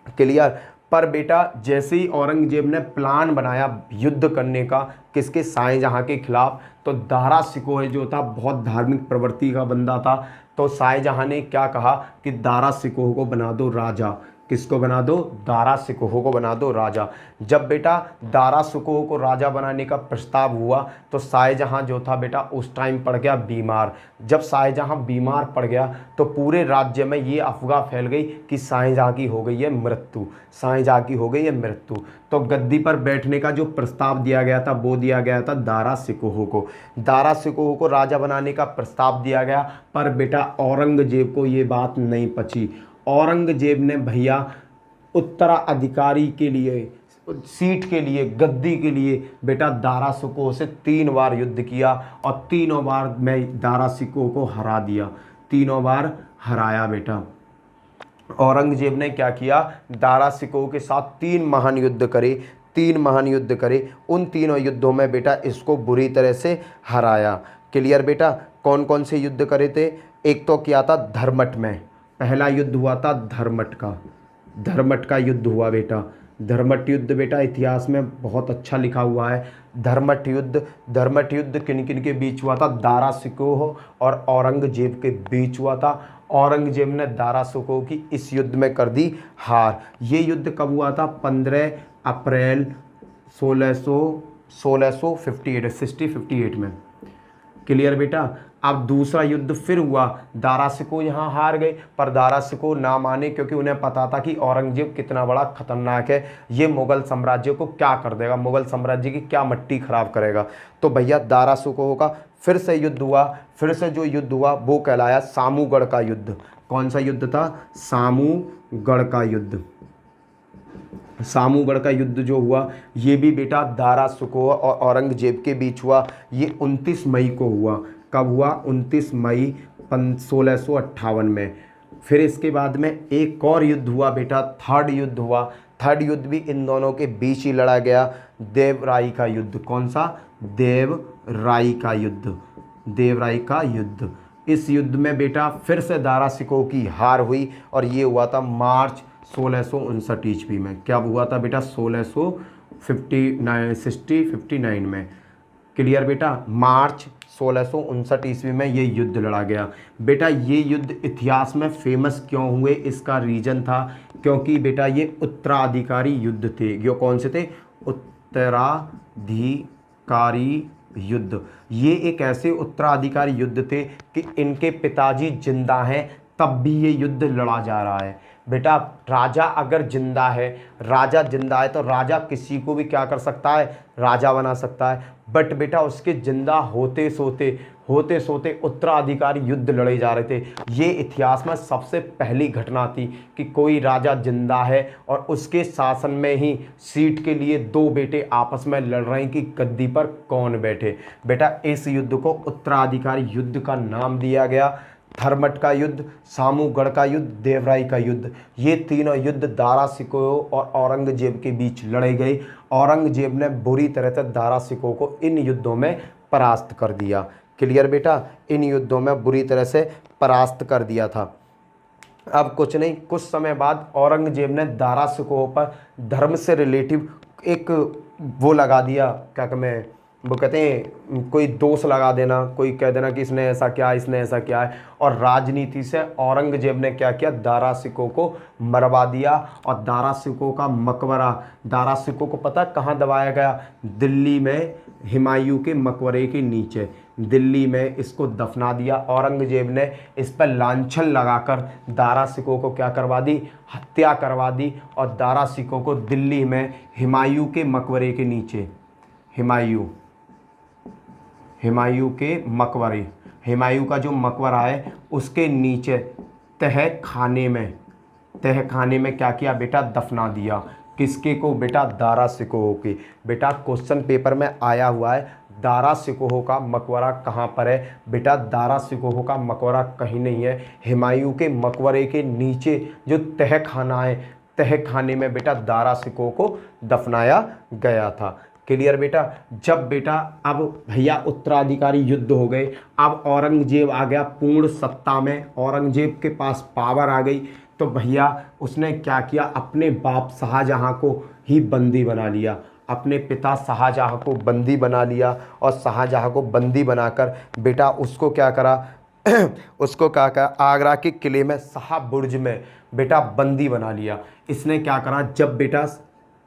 Speaker 1: क्लियर। पर बेटा जैसे ही औरंगजेब ने प्लान बनाया युद्ध करने का किसके, शाहजहां के खिलाफ, तो दारा शिकोह जो था बहुत धार्मिक प्रवृत्ति का बंदा था, तो शाहजहां ने क्या कहा कि दारा शिकोह को बना दो राजा। किसको बना दो, दारा शिकोह को बना दो राजा। जब बेटा दारा शिकोह को राजा बनाने का प्रस्ताव हुआ तो शाहजहां जो था बेटा उस टाइम पड़ गया बीमार। जब शाहजहां बीमार पड़ गया तो पूरे राज्य में ये अफवाह फैल गई कि शाहजहां की हो गई है मृत्यु, शाहजहां की हो गई है मृत्यु। तो गद्दी पर बैठने का जो प्रस्ताव दिया गया था वो दिया गया था दारा शिकोह को। दारा शिकोह को राजा बनाने का प्रस्ताव दिया गया, पर बेटा औरंगजेब को ये बात नहीं पची। औरंगजेब ने भैया उत्तराधिकारी के लिए, सीट के लिए, गद्दी के लिए बेटा दारा शिकोह से 3 बार युद्ध किया और तीनों बार मैं दारा शिकोह को हरा दिया, तीनों बार हराया बेटा। औरंगजेब ने क्या किया, दारा शिकोह के साथ 3 महान युद्ध करे, 3 महान युद्ध करे। उन तीनों युद्धों में बेटा इसको बुरी तरह से हराया। क्लियर बेटा। कौन कौन से युद्ध करे थे, एक तो किया था धर्मट में, पहला युद्ध हुआ था धर्मट का, धर्मट का युद्ध हुआ बेटा। धर्मट युद्ध बेटा इतिहास में बहुत अच्छा लिखा हुआ है। धर्मट युद्ध किन किन के बीच हुआ था, दारा शिकोह और औरंगजेब के बीच हुआ था। औरंगजेब ने दारा शिकोह की इस युद्ध में कर दी हार। ये युद्ध कब हुआ था, 15 अप्रैल 1658 में। क्लियर बेटा। अब दूसरा युद्ध फिर हुआ, दारा शिकोह यहाँ हार गए, पर दारा शिकोह ना माने क्योंकि उन्हें पता था कि औरंगजेब कितना बड़ा खतरनाक है, ये मुगल साम्राज्य को क्या कर देगा, मुगल साम्राज्य की क्या मट्टी खराब करेगा। तो भैया दारा शिकोह का फिर से युद्ध हुआ। फिर से जो युद्ध हुआ वो कहलाया सामूगढ़ का युद्ध। कौन सा युद्ध था, सामूगढ़ का युद्ध। सामूगढ़ का युद्ध जो हुआ ये भी बेटा दारा शिकोह और औरंगजेब के बीच हुआ। ये 29 मई को हुआ। कब हुआ, 29 मई 1658 में। फिर इसके बाद में एक और युद्ध हुआ बेटा, थर्ड युद्ध हुआ। थर्ड युद्ध भी इन दोनों के बीच ही लड़ा गया, देवराई का युद्ध। कौन सा, देवराई का युद्ध, देवराई का युद्ध। इस युद्ध में बेटा फिर से दारा शिकोह की हार हुई और ये हुआ था मार्च 1659 ईस्वी में। क्या हुआ था बेटा, 1659 में। क्लियर बेटा। मार्च 1659 ईस्वी में ये युद्ध लड़ा गया बेटा। ये युद्ध इतिहास में फेमस क्यों हुए, इसका रीजन था क्योंकि बेटा ये उत्तराधिकारी युद्ध थे। ये कौन से थे, उत्तराधिकारी युद्ध। ये एक ऐसे उत्तराधिकारी युद्ध थे कि इनके पिताजी जिंदा हैं तब भी ये युद्ध लड़ा जा रहा है बेटा। राजा अगर जिंदा है, राजा जिंदा है तो राजा किसी को भी क्या कर सकता है, राजा बना सकता है। बट बेटा उसके जिंदा होते सोते उत्तराधिकारी युद्ध लड़े जा रहे थे। ये इतिहास में सबसे पहली घटना थी कि कोई राजा जिंदा है और उसके शासन में ही सीट के लिए 2 बेटे आपस में लड़ रहे हैं कि गद्दी पर कौन बैठे। बेटा इस युद्ध को उत्तराधिकारी युद्ध का नाम दिया गया। धर्मट का युद्ध, सामूगढ़ का युद्ध, देवराई का युद्ध, ये तीनों युद्ध दारा शिकोह और औरंगजेब के बीच लड़े गए। औरंगजेब ने बुरी तरह से दारा शिकोह को इन युद्धों में परास्त कर दिया। क्लियर बेटा। इन युद्धों में बुरी तरह से परास्त कर दिया था। अब कुछ नहीं, कुछ समय बाद औरंगजेब ने दारा शिकोह पर धर्म से रिलेटिव एक वो लगा दिया, क्या कहते, वो कहते हैं कोई दोष लगा देना, कोई कह देना कि इसने ऐसा किया, इसने ऐसा किया है। और राजनीति से औरंगजेब ने क्या किया, दारा शिकोह को मरवा दिया। और दारा शिकोह का मकबरा, दारा शिकोह को पता कहाँ दबाया गया, दिल्ली में हुमायूं के मकबरे के नीचे, दिल्ली में इसको दफना दिया। औरंगजेब ने इस पर लांछन लगाकर दारा शिकोह को क्या करवा दी, हत्या करवा दी। और दारा शिकोह को दिल्ली में हुमायूं के मकबरे के नीचे, हुमायूं के मकबरे, हुमायूं का जो मकबरा है उसके नीचे तह खाने में क्या किया बेटा, दफना दिया। किसके को बेटा, दारा शिकोह के। बेटा क्वेश्चन पेपर में आया हुआ है दारा शिकोह का मकबरा कहाँ पर है। बेटा दारा शिकोह का मकबरा कहीं नहीं है, हुमायूं के मकबरे के नीचे जो तह खाना है, तह खाने में बेटा दारा शिकोह को दफनाया गया था। क्लियर बेटा। जब बेटा अब भैया उत्तराधिकारी युद्ध हो गए, अब औरंगजेब आ गया पूर्ण सत्ता में, औरंगजेब के पास पावर आ गई, तो भैया उसने क्या किया, अपने बाप शाहजहां को ही बंदी बना लिया, अपने पिता शाहजहां को बंदी बना लिया, और शाहजहां को बंदी बनाकर बेटा उसको क्या करा उसको क्या करा, आगरा के किले में शाह बुर्ज में बेटा बंदी बना लिया। इसने क्या करा, जब बेटा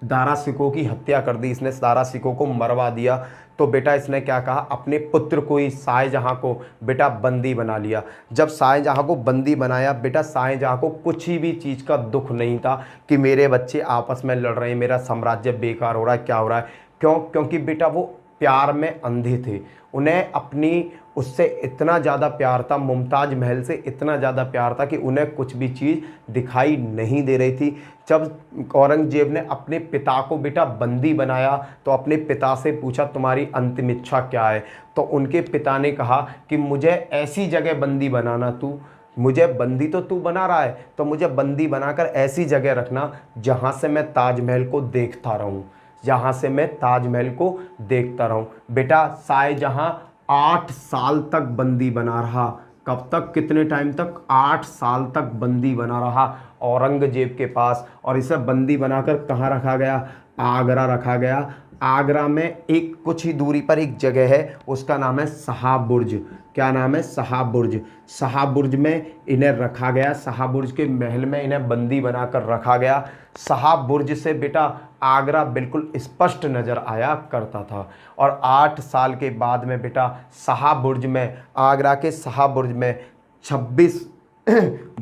Speaker 1: दारा सिकों की हत्या कर दी, इसने दारा सिकों को मरवा दिया, तो बेटा इसने क्या कहा, अपने पुत्र को ही शाहजहां को बेटा बंदी बना लिया। जब शाहजहां को बंदी बनाया बेटा, शाहजहां को कुछ ही भी चीज़ का दुख नहीं था कि मेरे बच्चे आपस में लड़ रहे हैं, मेरा साम्राज्य बेकार हो रहा है, क्या हो रहा है, क्यों, क्योंकि बेटा वो प्यार में अंधे थे, उन्हें अपनी उससे इतना ज़्यादा प्यार था, मुमताज़ महल से इतना ज़्यादा प्यार था कि उन्हें कुछ भी चीज़ दिखाई नहीं दे रही थी। जब औरंगजेब ने अपने पिता को बेटा बंदी बनाया, तो अपने पिता से पूछा तुम्हारी अंतिम इच्छा क्या है, तो उनके पिता ने कहा कि मुझे ऐसी जगह बंदी बनाना, तू मुझे बंदी तो तू बना रहा है, तो मुझे बंदी बनाकर ऐसी जगह रखना जहाँ से मैं ताजमहल को देखता रहूँ, जहाँ से मैं ताजमहल को देखता रहूँ। बेटा शाहजहां 8 साल तक बंदी बना रहा, कब तक, कितने टाइम तक, 8 साल तक बंदी बना रहा औरंगजेब के पास, और इसे बंदी बनाकर कहाँ रखा गया, आगरा रखा गया। आगरा में एक कुछ ही दूरी पर एक जगह है, उसका नाम है शाह बुर्ज। क्या नाम है, शाह बुर्ज। शाह बुर्ज में इन्हें रखा गया, शाह बुर्ज के महल में इन्हें बंदी बनाकर रखा गया। शाह बुर्ज से बेटा आगरा बिल्कुल स्पष्ट नज़र आया करता था। और 8 साल के बाद में बेटा शाह बुर्ज में, आगरा के शाह बुर्ज में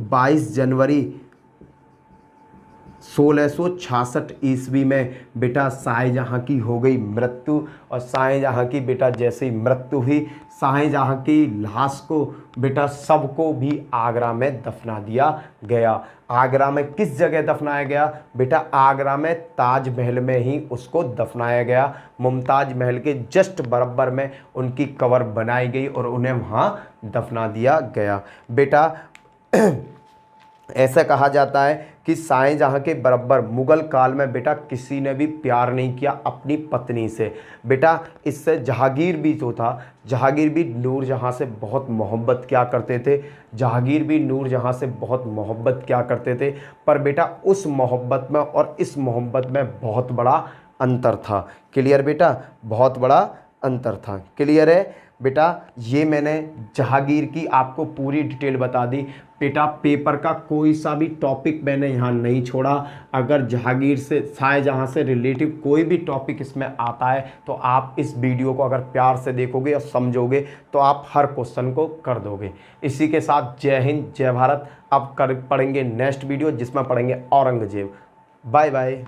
Speaker 1: 22 जनवरी 1666 ईस्वी में बेटा शाहजहां की हो गई मृत्यु। और शाहजहां की बेटा जैसे ही मृत्यु हुई, शाहजहां की लाश को बेटा सबको भी आगरा में दफना दिया गया। आगरा में किस जगह दफनाया गया बेटा, आगरा में ताजमहल में ही उसको दफनाया गया। मुमताज महल के जस्ट बराबर में उनकी कब्र बनाई गई और उन्हें वहाँ दफना दिया गया। बेटा ऐसा कहा जाता है कि शाहजहां के बराबर मुगल काल में बेटा किसी ने भी प्यार नहीं किया अपनी पत्नी से। बेटा इससे जहांगीर भी जो था, जहांगीर भी नूरजहां से बहुत मोहब्बत किया करते थे, जहांगीर भी नूरजहां से बहुत मोहब्बत किया करते थे। पर बेटा उस मोहब्बत में और इस मोहब्बत में बहुत बड़ा अंतर था। क्लियर बेटा, बहुत बड़ा अंतर था। क्लियर है बेटा। ये मैंने जहांगीर की आपको पूरी डिटेल बता दी। बेटा पेपर का कोई सा भी टॉपिक मैंने यहाँ नहीं छोड़ा। अगर जहांगीर से, शाहजहां से रिलेटिव कोई भी टॉपिक इसमें आता है तो आप इस वीडियो को अगर प्यार से देखोगे और समझोगे तो आप हर क्वेश्चन को कर दोगे। इसी के साथ जय हिंद, जय भारत। अब पढ़ेंगे नेक्स्ट वीडियो जिसमें पढ़ेंगे औरंगजेब। Bye bye.